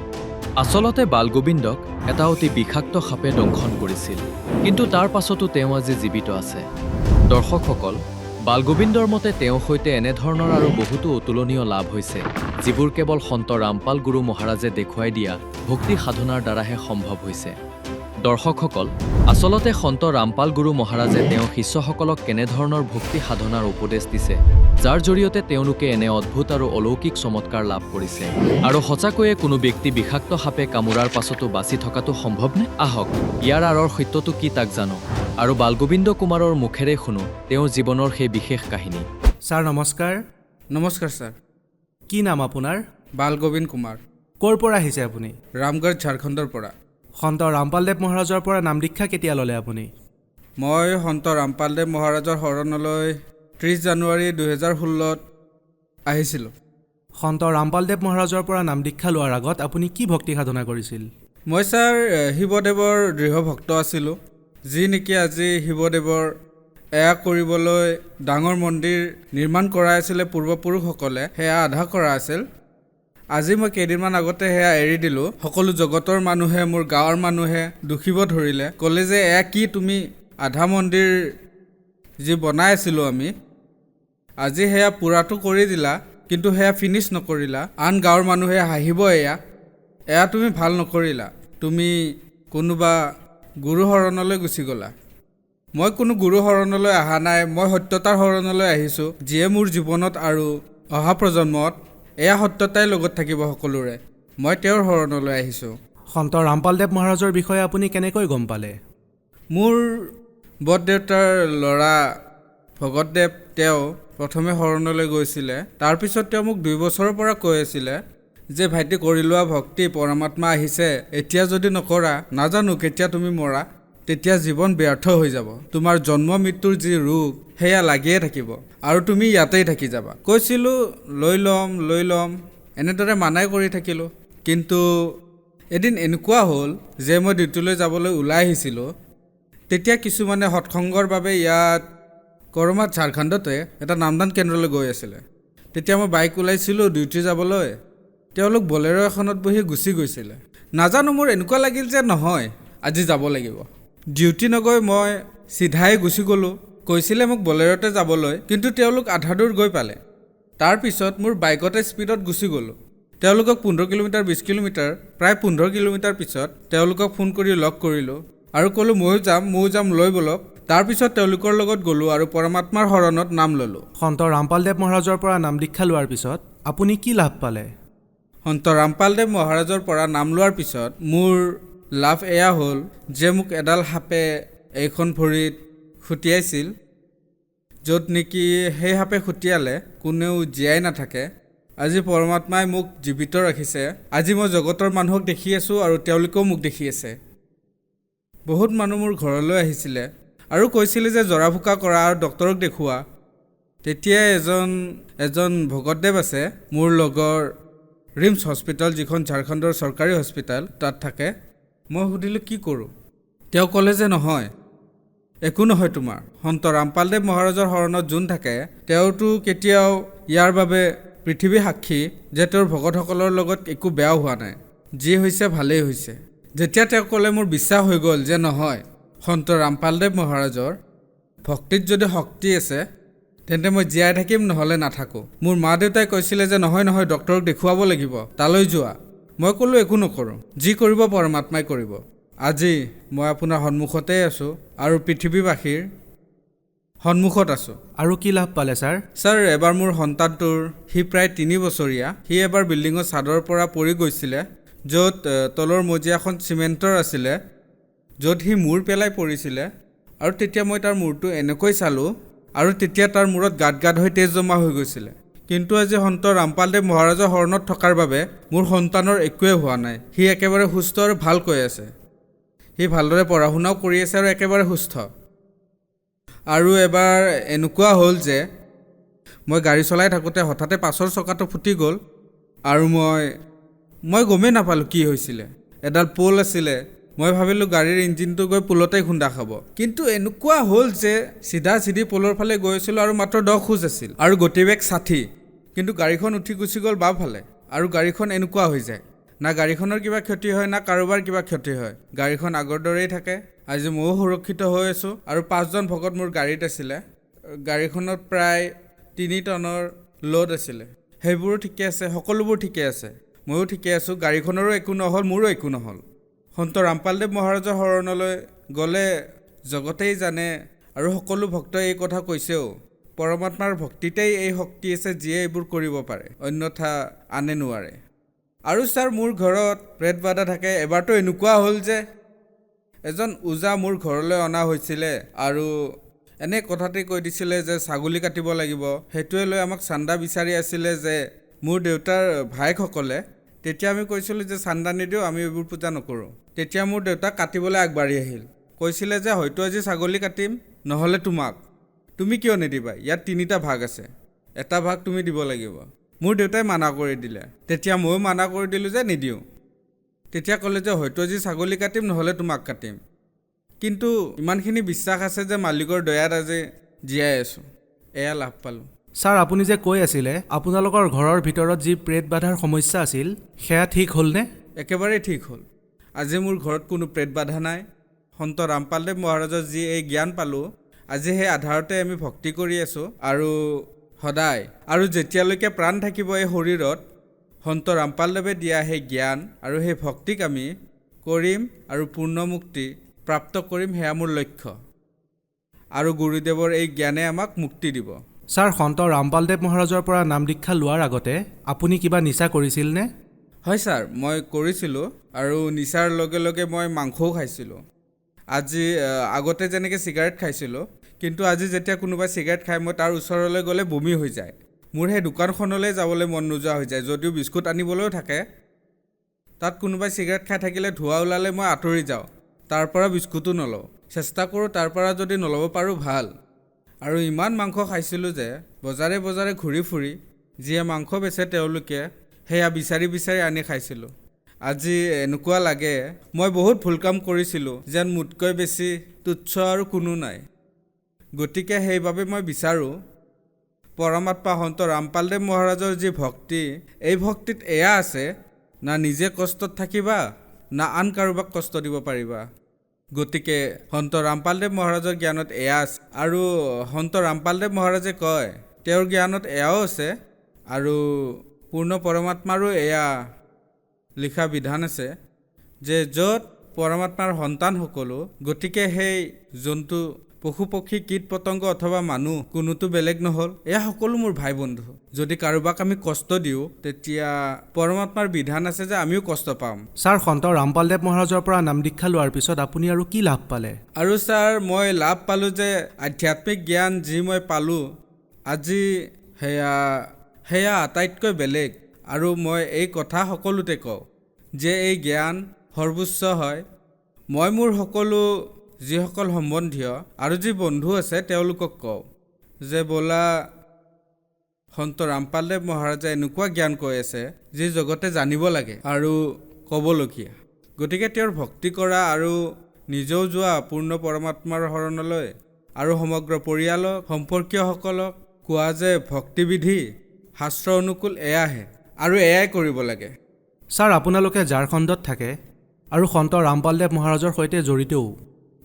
আচলতে বালগোবিন্দক এটা অতি বিষাক্ত সাপে দংশন কৰিছিল, কিন্তু তাৰ পাছতো তেওঁ আজি জীৱিত আছে। দৰ্শকসকল, বালগোবিন্দৰ মতে তেওঁৰ সৈতে এনেধৰণৰ আৰু বহুতো অতুলনীয় লাভ হৈছে, যিবোৰ কেৱল সন্ত ৰামপাল গুৰু মহাৰাজে দেখুৱাই দিয়া ভক্তি সাধনাৰ দ্বাৰাহে সম্ভৱ হৈছে। দৰ্শকসকল, আচলতে সন্ত ৰামপাল গুৰু মহাৰাজে তেওঁৰ শিষ্যসকলক কেনেধৰণৰ ভক্তি সাধনাৰ উপদেশ দিছে, যাৰ জৰিয়তে তেওঁলোকে এনে অদ্ভুত আৰু অলৌকিক চমৎকাৰ লাভ কৰিছে। আৰু সঁচাকৈয়ে কোনো ব্যক্তি বিষাক্ত সাপে কামোৰাৰ পাছতো বাচি থকাটো সম্ভৱনে? আহক ইয়াৰ আঁৰৰ সত্যটো কি তাক জানো আৰু বালগোবিন্দ কুমাৰৰ মুখেৰে শুনো তেওঁৰ জীৱনৰ সেই বিশেষ কাহিনী। ছাৰ নমস্কাৰ। নমস্কাৰ ছাৰ। কি নাম আপোনাৰ? বালগোবিন্দ কুমাৰ। ক'ৰ পৰা আহিছে আপুনি? ৰামগড় ঝাৰখণ্ডৰ পৰা। সন্ত ৰামপালদেৱ মহাৰাজৰ পৰা নাম দীক্ষা কেতিয়া ল'লে আপুনি? মই সন্ত ৰামপালদেৱ মহাৰাজৰ শৰণলৈ 30 জানুৱাৰী 2016 আহিছিলোঁ। সন্ত ৰামপালদেৱ মহাৰাজৰ পৰা নাম দীক্ষা লোৱাৰ আগত আপুনি কি ভক্তি সাধনা কৰিছিল? মই ছাৰ শিৱদেৱৰ দৃঢ় ভক্ত আছিলোঁ, যি নেকি আজি শিৱদেৱৰ এয়া কৰিবলৈ ডাঙৰ মন্দিৰ নিৰ্মাণ কৰাই আছিলে পূৰ্বপুৰুষসকলে, সেয়া আধা কৰা আছিল। আজি মই কেইদিনমান আগতে সেয়া এৰি দিলোঁ। সকলো জগতৰ মানুহে, মোৰ গাঁৱৰ মানুহে দুখিব ধৰিলে, ক'লে যে এয়া কি তুমি আধা মন্দিৰ যি বনাই আছিলোঁ আমি, আজি সেয়া পূৰাটো কৰি দিলা, কিন্তু সেয়া ফিনিছ নকৰিলা। আন গাঁৱৰ মানুহে হাঁহিব, এয়া তুমি ভাল নকৰিলা, তুমি কোনোবা গুৰু শৰণলৈ গুচি গ'লা। মই কোনো গুৰু শৰণলৈ অহা নাই, মই সত্যতাৰ শৰণলৈ আহিছোঁ, যিয়ে মোৰ জীৱনত আৰু অহা প্ৰজন্মত এয়া সত্যতাই লগত থাকিব সকলোৰে। মই তেওঁৰ শৰণলৈ আহিছোঁ। সন্ত ৰামপালদেৱ মহাৰাজৰ বিষয়ে আপুনি কেনেকৈ গম পালে? মোৰ বৰদেউতাৰ ল'ৰা ভগতদেৱ, তেওঁ প্ৰথমে শৰণলৈ গৈছিলে। তাৰপিছত তেওঁ মোক 2 বছৰৰ পৰা কৈ আছিলে যে ভাইটি কৰি লোৱা ভক্তি, পৰমাত্মা আহিছে, এতিয়া যদি নকৰা নাজানো কেতিয়া তুমি মৰা, তেতিয়া জীৱন ব্যৰ্থ হৈ যাব। তোমাৰ জন্ম মৃত্যুৰ যি ৰোগ সেয়া লাগিয়ে থাকিব আৰু তুমি ইয়াতেই থাকি যাবা। কৈছিলোঁ লৈ ল'ম, এনেদৰে মানাই কৰি থাকিলোঁ। কিন্তু এদিন এনেকুৱা হ'ল যে মই ডিউটিলৈ যাবলৈ ওলাই আহিছিলোঁ। তেতিয়া কিছুমানে সৎসংগৰ বাবে ইয়াত কৰমাত ঝাৰখণ্ডতে এটা নামদান কেন্দ্ৰলৈ গৈ আছিলে। তেতিয়া মই বাইক ওলাইছিলোঁ ডিউটি যাবলৈ, তেওঁলোক বলেৰ' এখনত বহি গুচি গৈছিলে। নাজানো, মোৰ এনেকুৱা লাগিল যে নহয় আজি যাব লাগিব। ডিউটি নগৈ মই চিধাই গুচি গ'লোঁ। কৈছিলে মোক বলেৰ'তে যাবলৈ, কিন্তু তেওঁলোক আধা দূৰ গৈ পালে। তাৰপিছত মোৰ বাইকতে স্পীডত গুচি গ'লোঁ। তেওঁলোকক 15 কিলোমিটাৰ 20 কিলোমিটাৰ প্ৰায় 15 কিলোমিটাৰ পিছত তেওঁলোকক ফোন কৰি লগ কৰিলোঁ আৰু ক'লোঁ ময়ো যাম, লৈ ব'লক। তাৰপিছত তেওঁলোকৰ লগত গ'লোঁ আৰু পৰমাত্মাৰ শৰণত নাম ল'লোঁ। সন্ত ৰামপালদেৱ মহাৰাজৰ পৰা নাম দীক্ষা লোৱাৰ পিছত আপুনি কি লাভ পালে? সন্ত ৰামপালদেৱ মহাৰাজৰ পৰা নাম লোৱাৰ পিছত মোৰ লাভ এয়া হ'ল যে মোক এডাল সাপে এইখন ভৰিত খুটিয়াইছিল, য'ত নেকি সেই সাপে খুটিয়ালে কোনেও জীয়াই নাথাকে। আজি পৰমাত্মাই মোক জীৱিত ৰাখিছে। আজি মই জগতৰ মানুহক দেখি আছোঁ আৰু তেওঁলোকেও মোক দেখি আছে। বহুত মানুহ মোৰ ঘৰলৈ আহিছিলে আৰু কৈছিলে যে জৰা ফুকা কৰা আৰু ডক্তৰক দেখুওৱা, তেতিয়া এজন ভগতদেৱ আছে মোৰ লগৰ ৰিমছ হস্পিটেল, যিখন ঝাৰখণ্ডৰ চৰকাৰী হস্পিটেল, তাত থাকে। মই সুধিলোঁ কি কৰোঁ। তেওঁ ক'লে যে নহয়, একো নহয় তোমাৰ। সন্ত ৰামপালদেৱ মহাৰাজৰ শৰণত যোন থাকে তেওঁতো কেতিয়াও ইয়াৰ বাবে পৃথিৱী সাক্ষী যে তেওঁৰ ভকতসকলৰ লগত একো বেয়া হোৱা নাই, যি হৈছে ভালেই হৈছে। যেতিয়া তেওঁ ক'লে মোৰ বিশ্বাস হৈ গ'ল যে নহয়, সন্ত ৰামপালদেৱ মহাৰাজৰ ভক্তিত যদি শক্তি আছে তেন্তে মই জীয়াই থাকিম, নহ'লে নাথাকোঁ। মোৰ মা দেউতাই কৈছিলে যে নহয় ডক্টৰক দেখুৱাব লাগিব, তালৈ যোৱা। মই ক'লোঁ একো নকৰোঁ, যি কৰিব পৰমাত্মাই কৰিব। আজি মই আপোনাৰ সন্মুখতেই আছোঁ আৰু পৃথিৱীবাসীৰ সন্মুখত আছোঁ। আৰু কি লাভ পালে ছাৰ? ছাৰ, এবাৰ মোৰ সন্তানটোৰ, সি প্ৰায় 3 বছৰীয়া, সি এবাৰ বিল্ডিঙৰ ছাদৰ পৰা পৰি গৈছিলে, য'ত তলৰ মজিয়াখন চিমেণ্টৰ আছিলে, য'ত সি মূৰ পেলাই পৰিছিলে। আৰু তেতিয়া মই তাৰ মূৰটো এনেকৈ চালোঁ আৰু তেতিয়া তাৰ মূৰত গাঁত হৈ তেজ জমা হৈ গৈছিলে। কিন্তু আজি সন্ত ৰামপালদেৱ মহাৰাজৰ শৰণত থকাৰ বাবে মোৰ সন্তানৰ একোৱে হোৱা নাই। সি একেবাৰে সুস্থ আৰু ভালকৈ আছে। সি ভালদৰে পঢ়া শুনাও কৰি আছে আৰু একেবাৰে সুস্থ। আৰু এবাৰ এনেকুৱা হ'ল যে মই গাড়ী চলাই থাকোঁতে হঠাতে পাছৰ চকাটো ফুটি গ'ল আৰু মই গমেই নাপালোঁ কি হৈছিলে। এডাল পোল আছিলে, মই ভাবিলোঁ গাড়ীৰ ইঞ্জিনটো গৈ পোলতেই খুন্দা খাব। কিন্তু এনেকুৱা হ'ল যে চিধি পোলৰ ফালে গৈ আছিলোঁ আৰু মাত্ৰ 10 খোজ আছিল আৰু গতিবেগ 60। কিন্তু গাড়ীখন উঠি গুচি গ'ল বাওঁফালে আৰু গাড়ীখন এনেকুৱা হৈ যায়, না গাড়ীখনৰ কিবা ক্ষতি হয় না কাৰোবাৰ কিবা ক্ষতি হয়। গাড়ীখন আগৰ দৰেই থাকে। আজি ময়ো সুৰক্ষিত হৈ আছোঁ আৰু 5জন ভকত মোৰ গাড়ীত আছিলে। গাড়ীখনত প্ৰায় 3 টনৰ লোড আছিলে। সেইবোৰো ঠিকে আছে, সকলোবোৰ ঠিকে আছে, ময়ো ঠিকে আছোঁ। গাড়ীখনৰো একো নহ'ল, মোৰো একো নহ'ল। সন্ত ৰামপালদেৱ মহাৰাজৰ শৰণলৈ গ'লে জগতেই জানে আৰু সকলো ভক্তই এই কথা কৈছেও, পৰমাত্মাৰ ভক্তিতেই এই শক্তি আছে যিয়ে এইবোৰ কৰিব পাৰে, অন্যথা আনে নোৱাৰে। আৰু ছাৰ, মোৰ ঘৰত প্ৰেত বাধা থাকে। এবাৰতো এনেকুৱা হ'ল যে এজন ওজা মোৰ ঘৰলৈ অনা হৈছিলে আৰু এনে কথাতে কৈ দিছিলে যে ছাগলী কাটিব লাগিব। সেইটোৱে লৈ আমাক চান্দা বিচাৰি আছিলে যে মোৰ দেউতাৰ ভায়েকসকলে। তেতিয়া আমি কৈছিলোঁ যে চান্দা নিদিওঁ, আমি এইবোৰ পূজা নকৰোঁ। তেতিয়া মোৰ দেউতাক কাটিবলৈ আগবাঢ়ি আহিল, কৈছিলে যে হয়তো আজি ছাগলী কাটিম, নহ'লে তুমি কিয় নিদিবা? ইয়াত 3টা ভাগ আছে, এটা ভাগ তুমি দিব লাগিব। মোৰ দেউতাই মানা কৰি দিলে। তেতিয়া ময়ো মানা কৰি দিলোঁ যে নিদিওঁ। তেতিয়া ক'লে যে হয়তো আজি ছাগলী কাটিম, নহ'লে তোমাক কাটিম। কিন্তু ইমানখিনি বিশ্বাস আছে যে মালিকৰ দয়াত আজি জীয়াই আছোঁ, এয়া লাভ পালোঁ। ছাৰ, আপুনি যে কৈ আছিলে আপোনালোকৰ ঘৰৰ ভিতৰত যি প্ৰেত বাধাৰ সমস্যা আছিল, সেয়া ঠিক হ'লনে? একেবাৰেই ঠিক হ'ল। আজি মোৰ ঘৰত কোনো প্ৰেত বাধা নাই। সন্ত ৰামপালদেৱ মহাৰাজৰ যি এই জ্ঞান পালোঁ, আজি সেই আধাৰতে আমি ভক্তি কৰি আছোঁ আৰু সদায় আৰু যেতিয়ালৈকে প্ৰাণ থাকিব এই শৰীৰত, সন্ত ৰামপালদেৱে দিয়া সেই জ্ঞান আৰু সেই ভক্তিক আমি কৰিম আৰু পূৰ্ণ মুক্তি প্ৰাপ্ত কৰিম, সেয়া মোৰ লক্ষ্য। আৰু গুৰুদেৱৰ এই জ্ঞানে আমাক মুক্তি দিব। ছাৰ, সন্ত ৰামপালদেৱ মহাৰাজৰ পৰা নাম দীক্ষা লোৱাৰ আগতে আপুনি কিবা নিচা কৰিছিলনে? হয় ছাৰ, মই কৰিছিলোঁ আৰু নিচাৰ লগে লগে মই মাংসও খাইছিলোঁ। আগতে যেনেকৈ চিগাৰেট খাইছিলোঁ, কিন্তু আজি যেতিয়া কোনোবাই চিগাৰেট খায় মই তাৰ ওচৰলৈ গ'লে বমি হৈ যায়। মোৰ সেই দোকানখনলৈ যাবলৈ মন নোযোৱা হৈ যায়। যদিও বিস্কুট আনিবলৈও থাকে, তাত কোনোবাই চিগাৰেট খাই থাকিলে ধোঁৱা ওলালে মই আঁতৰি যাওঁ, তাৰ পৰা বিস্কুটো নলওঁ। চেষ্টা কৰোঁ তাৰ পৰা যদি নল'ব পাৰোঁ ভাল। আৰু ইমান মাংস খাইছিলোঁ যে বজাৰে বজাৰে ঘূৰি ফুৰি যিয়ে মাংস বেচে তেওঁলোকে সেয়া বিচাৰি বিচাৰি আনি খাইছিলোঁ। আজি এনেকুৱা লাগে মই বহুত ভুল কাম কৰিছিলোঁ, যেন মোতকৈ বেছি তুচ্ছ আৰু কোনো নাই। গতিকে সেইবাবে মই বিচাৰোঁ পৰমাত্মা সন্ত ৰামপালদেৱ মহাৰাজৰ যি ভক্তি, এই ভক্তিত এয়া আছে, না নিজে কষ্টত থাকিবা না আন কাৰোবাক কষ্ট দিব পাৰিবা। গতিকে সন্ত ৰামপালদেৱ মহাৰাজৰ জ্ঞানত এয়া আছে আৰু সন্ত ৰামপালদেৱ মহাৰাজে কয় তেওঁৰ জ্ঞানত এয়াও আছে আৰু পূৰ্ণ পৰমাত্মাৰো এয়া লিখা বিধান আছে যে য'ত পৰমাত্মাৰ সন্তান সকলো, গতিকে সেই জন্তু, পশু পক্ষী, কীট পতংগ অথবা মানুহ কোনোতো বেলেগ নহ'ল। এয়া সকলো মোৰ ভাই বন্ধু। যদি কাৰোবাক আমি কষ্ট দিওঁ তেতিয়া পৰমাত্মাৰ বিধান আছে যে আমিও কষ্ট পাম। ছাৰ, সন্ত ৰামপালদেৱ মহাৰাজৰ পৰা নাম দীক্ষা লোৱাৰ পিছত আপুনি আৰু কি লাভ পালে? আৰু ছাৰ, মই লাভ পালোঁ যে আধ্যাত্মিক জ্ঞান যি মই পালোঁ আজি সেয়া আটাইতকৈ বেলেগ। আৰু মই এই কথা সকলোতে কওঁ যে এই জ্ঞান সৰ্বোচ্চ হয়। মই মোৰ সকলো যিসকল সম্বন্ধীয় আৰু যি বন্ধু আছে তেওঁলোকক কওঁ যে ব'লা সন্ত ৰামপালদেৱ মহাৰাজে এনেকুৱা জ্ঞান কৈ আছে যি জগতে জানিব লাগে আৰু ক'বলগীয়া। গতিকে তেওঁৰ ভক্তি কৰা আৰু নিজেও যোৱা পূৰ্ণ পৰমাত্মাৰ শৰণলৈ আৰু সমগ্ৰ পৰিয়ালক সম্পৰ্কীয়সকলক কোৱা যে ভক্তিবিধি শাস্ত্ৰ অনুকূল এয়াহে আৰু এয়াই কৰিব লাগে। ছাৰ, আপোনালোকে ঝাৰখণ্ডত থাকে আৰু সন্ত ৰামপালদেৱ মহাৰাজৰ সৈতে জড়িতও।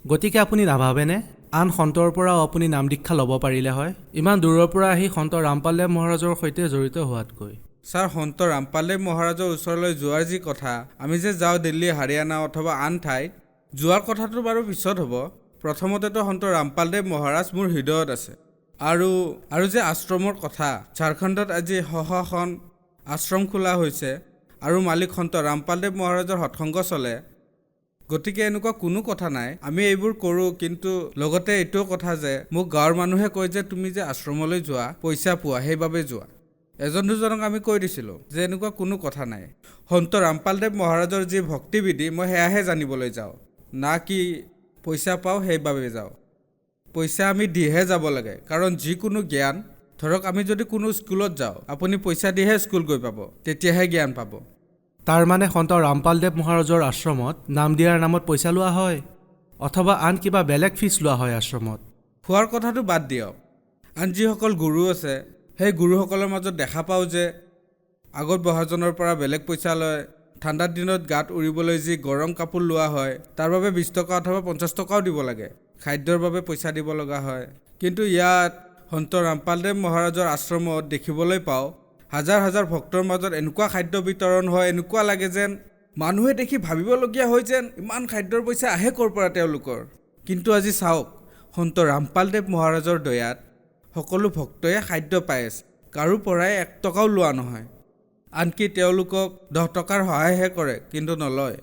গতিকে আপুনি নাভাবেনে আন সন্তৰ পৰাও আপুনি নাম দীক্ষা ল'ব পাৰিলে হয়, ইমান দূৰৰ পৰা আহি সন্ত ৰামপালদেৱ মহাৰাজৰ সৈতে জড়িত হোৱাতকৈ? ছাৰ, সন্ত ৰামপালদেৱ মহাৰাজৰ ওচৰলৈ যোৱাৰ যি কথা, আমি যে যাওঁ দিল্লী, হাৰিয়ানা অথবা আন ঠাইত, যোৱাৰ কথাটো বাৰু পিছত হ'ব। প্ৰথমতেতো সন্ত ৰামপালদেৱ মহাৰাজ মোৰ হৃদয়ত আছে। আৰু যে আশ্ৰমৰ কথা, ঝাৰখণ্ডত আজি খন আশ্ৰম খোলা হৈছে আৰু মালিক সন্ত ৰামপালদেৱ মহাৰাজৰ সৎসংগ চলে। গতিকে এনেকুৱা কোনো কথা নাই, আমি এইবোৰ কৰোঁ। কিন্তু লগতে এইটোও কথা যে মোক গাঁৱৰ মানুহে কয় যে তুমি যে আশ্ৰমলৈ যোৱা পইচা পোৱা, সেইবাবে যোৱা। এজন দুজনক আমি কৈ দিছিলোঁ যে এনেকুৱা কোনো কথা নাই। সন্ত ৰামপালদেৱ মহাৰাজৰ যি ভক্তিবিধি মই সেয়াহে জানিবলৈ যাওঁ, না কি পইচা পাওঁ সেইবাবে যাওঁ। পইচা আমি দিহে যাব লাগে, কাৰণ যিকোনো জ্ঞান, ধৰক আমি যদি কোনো স্কুলত যাওঁ, আপুনি পইচা দিহে স্কুল গৈ পাব, তেতিয়াহে জ্ঞান পাব। তাৰ মানে সন্ত ৰামপালদেৱ মহাৰাজৰ আশ্ৰমত নাম দিয়াৰ নামত পইচা লোৱা হয়, অথবা আন কিবা বেলেগ ফিজ লোৱা হয় আশ্ৰমত? খোৱাৰ কথাটো বাদ দিয়ক, আন যিসকল গুৰু আছে সেই গুৰুসকলৰ মাজত দেখা পাওঁ যে আগত বহাজনৰ পৰা বেলেগ পইচা লয়। ঠাণ্ডাৰ দিনত গাত উৰিবলৈ যি গৰম কাপোৰ লোৱা হয়, তাৰ বাবে 20 টকা অথবা 50 টকাও দিব লাগে। খাদ্যৰ বাবে পইচা দিব লগা হয়। কিন্তু ইয়াত সন্ত ৰামপালদেৱ মহাৰাজৰ আশ্ৰমত দেখিবলৈ পাওঁ হাজাৰ হাজাৰ ভক্তৰ মাজত এনেকুৱা খাদ্য বিতৰণ হয়, এনেকুৱা লাগে যেন মানুহে দেখি ভাবিবলগীয়া হয় যেন ইমান খাদ্যৰ পইচা আহে ক'ৰ পৰা তেওঁলোকৰ। কিন্তু আজি চাওক, সন্ত ৰামপালদেৱ মহাৰাজৰ দয়াত সকলো ভক্তই খাদ্য পাই আছে, কাৰো পৰাই 1 টকাও লোৱা নহয়। আনকি তেওঁলোকক 10 টকাৰ সহায়হে কৰে, কিন্তু নলয়।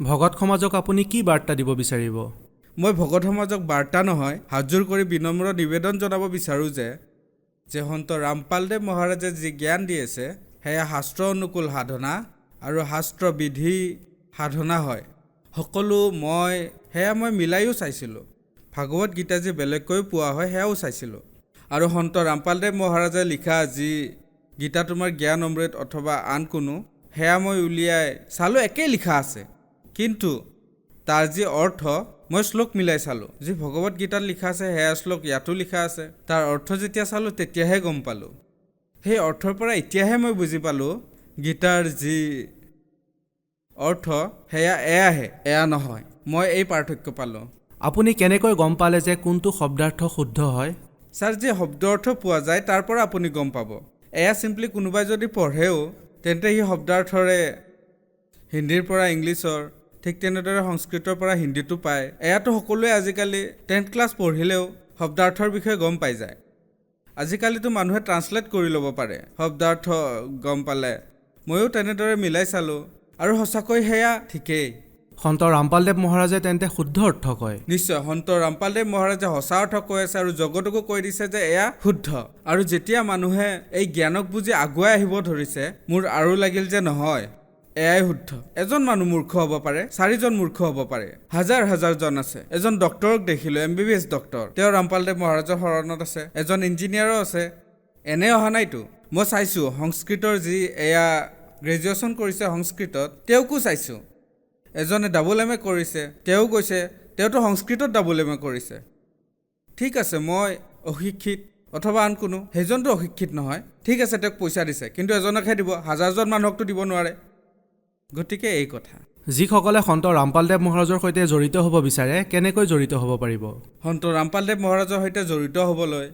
ভগত সমাজক আপুনি কি বাৰ্তা দিব বিচাৰিব? মই ভগত সমাজক বাৰ্তা নহয়, হাতযোৰ কৰি বিনম্ৰ নিবেদন জনাব বিচাৰোঁ যে সন্ত ৰামপালদেৱ মহাৰাজে যি জ্ঞান দি আছে সেয়া শাস্ত্ৰ অনুকূল সাধনা আৰু শাস্ত্ৰ বিধি সাধনা হয়। সকলো সেয়া মই মিলাইও চাইছিলোঁ। ভাগৱত গীতা যি বেলেগকৈ পোৱা হয় সেয়াও চাইছিলোঁ। আৰু সন্ত ৰামপালদেৱ মহাৰাজে লিখা যি গীতা তোমাৰ জ্ঞান অমৃত অথবা আন কোনো, সেয়া মই উলিয়াই চালোঁ, একেই লিখা আছে। কিন্তু তাৰ যি অৰ্থ মই শ্লোক মিলাই চালোঁ, যি ভগৱত গীতাত লিখা আছে সেয়া শ্লোক ইয়াতো লিখা আছে। তাৰ অৰ্থ যেতিয়া চালোঁ তেতিয়াহে গম পালোঁ। সেই অৰ্থৰ পৰা এতিয়াহে মই বুজি পালোঁ গীতাৰ যি অৰ্থ সেয়া এয়াহে, এয়া নহয়। মই এই পাৰ্থক্য পালোঁ। আপুনি কেনেকৈ গম পালে যে কোনটো শব্দাৰ্থ শুদ্ধ হয়? ছাৰ, যি শব্দ অৰ্থ পোৱা যায় তাৰ পৰা আপুনি গম পাব। এয়া চিম্পলি কোনোবাই যদি পঢ়েও তেন্তে সেই শব্দাৰ্থৰে হিন্দীৰ পৰা ইংলিছৰ, ঠিক তেনেদৰে সংস্কৃতৰ পৰা হিন্দীটো পায়। এয়াতো সকলোৱে আজিকালি 10th ক্লাছ পঢ়িলেও শব্দাৰ্থৰ বিষয়ে গম পাই যায়। আজিকালিতো মানুহে ট্ৰান্সলেট কৰি ল'ব পাৰে শব্দাৰ্থ গম পালে। ময়ো তেনেদৰে মিলাই চালোঁ আৰু সঁচাকৈ সেয়া ঠিকেই। সন্ত ৰামপালদেৱ মহাৰাজে তেন্তে শুদ্ধ অৰ্থ কয়? নিশ্চয়, সন্ত ৰামপালদেৱ মহাৰাজে সঁচা অৰ্থ কৈ আছে আৰু জগতকো কৈ দিছে যে এয়া শুদ্ধ। আৰু যেতিয়া মানুহে এই জ্ঞানক বুজি আগুৱাই আহিব ধৰিছে, মোৰ আৰু লাগিল যে নহয়, এয়াই শুদ্ধ। এজন মানুহ মূৰ্খ হ'ব পাৰে, 4জন মূৰ্খ হ'ব পাৰে, হাজাৰ হাজাৰজন আছে। এজন ডক্টৰক দেখিলোঁ, MBBS ডক্টৰ, তেওঁ ৰামপালদেৱ মহাৰাজৰ শৰণত আছে। এজন ইঞ্জিনিয়াৰো আছে। এনে অহা নাইতো, মই চাইছোঁ সংস্কৃতৰ যি এয়া গ্ৰেজুৱেশ্যন কৰিছে সংস্কৃতত, তেওঁকো চাইছোঁ। এজনে MA কৰিছে, তেওঁ কৈছে তেওঁতো সংস্কৃতত MA কৰিছে। ঠিক আছে, মই অশিক্ষিত অথবা আন কোনো, সেইজনটো অশিক্ষিত নহয়। ঠিক আছে, তেওঁক পইচা দিছে, কিন্তু এজনকহে দিব, হাজাৰজন মানুহকতো দিব নোৱাৰে। গতিকে এই কথা। যিসকলে সন্ত ৰামপালদেৱ মহাৰাজৰ সৈতে জড়িত হ'ব বিচাৰে, কেনেকৈ জড়িত হ'ব পাৰিব? সন্ত ৰামপালদেৱ মহাৰাজৰ সৈতে জড়িত হ'বলৈ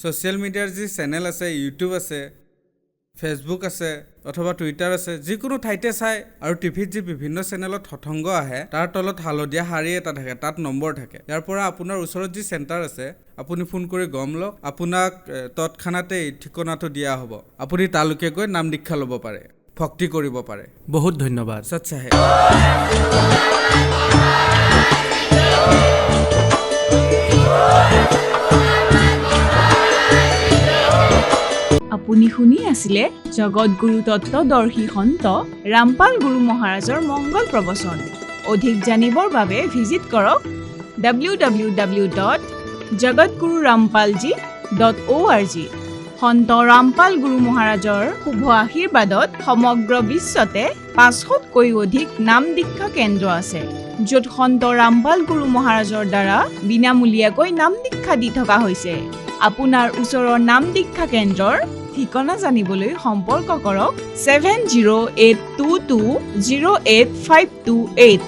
ছ'চিয়েল মিডিয়াৰ যি চেনেল আছে, ইউটিউব আছে, ফেচবুক আছে অথবা টুইটাৰ আছে, যিকোনো ঠাইতে চাই আৰু টিভিত যি বিভিন্ন চেনেলত সৎসংগ আহে তাৰ তলত হালধীয়া শাৰী এটা থাকে, তাত নম্বৰ থাকে। ইয়াৰ পৰা আপোনাৰ ওচৰত যি চেণ্টাৰ আছে আপুনি ফোন কৰি গম লওক, আপোনাক তৎক্ষণাতেই ঠিকনাটো দিয়া হ'ব। আপুনি তালৈকে গৈ নাম দীক্ষা ল'ব পাৰে, ভক্তি কৰিব পাৰে। বহুত ধন্যবাদ। সচ্চাহে। আপুনি শুনি আছিলে জগতগুৰু তত্ত্বদৰ্শী সন্ত ৰামপাল গুৰু মহাৰাজৰ মংগল প্ৰবচন। অধিক জানিবৰ বাবে ভিজিট কৰক www.jagatgururampalji.org। সন্ত ৰামপাল গুৰু মহাৰাজৰ শুভ আশীৰ্বাদত সমগ্ৰ বিশ্বতে 500তকৈও অধিক নাম দীক্ষা কেন্দ্ৰ আছে, য'ত সন্ত ৰামপাল গুৰু মহাৰাজৰ দ্বাৰা বিনামূলীয়াকৈ নাম দীক্ষা দি থকা হৈছে। আপোনাৰ ওচৰৰ নাম দীক্ষা কেন্দ্ৰৰ ঠিকনা জানিবলৈ সম্পৰ্ক কৰক 7082208528।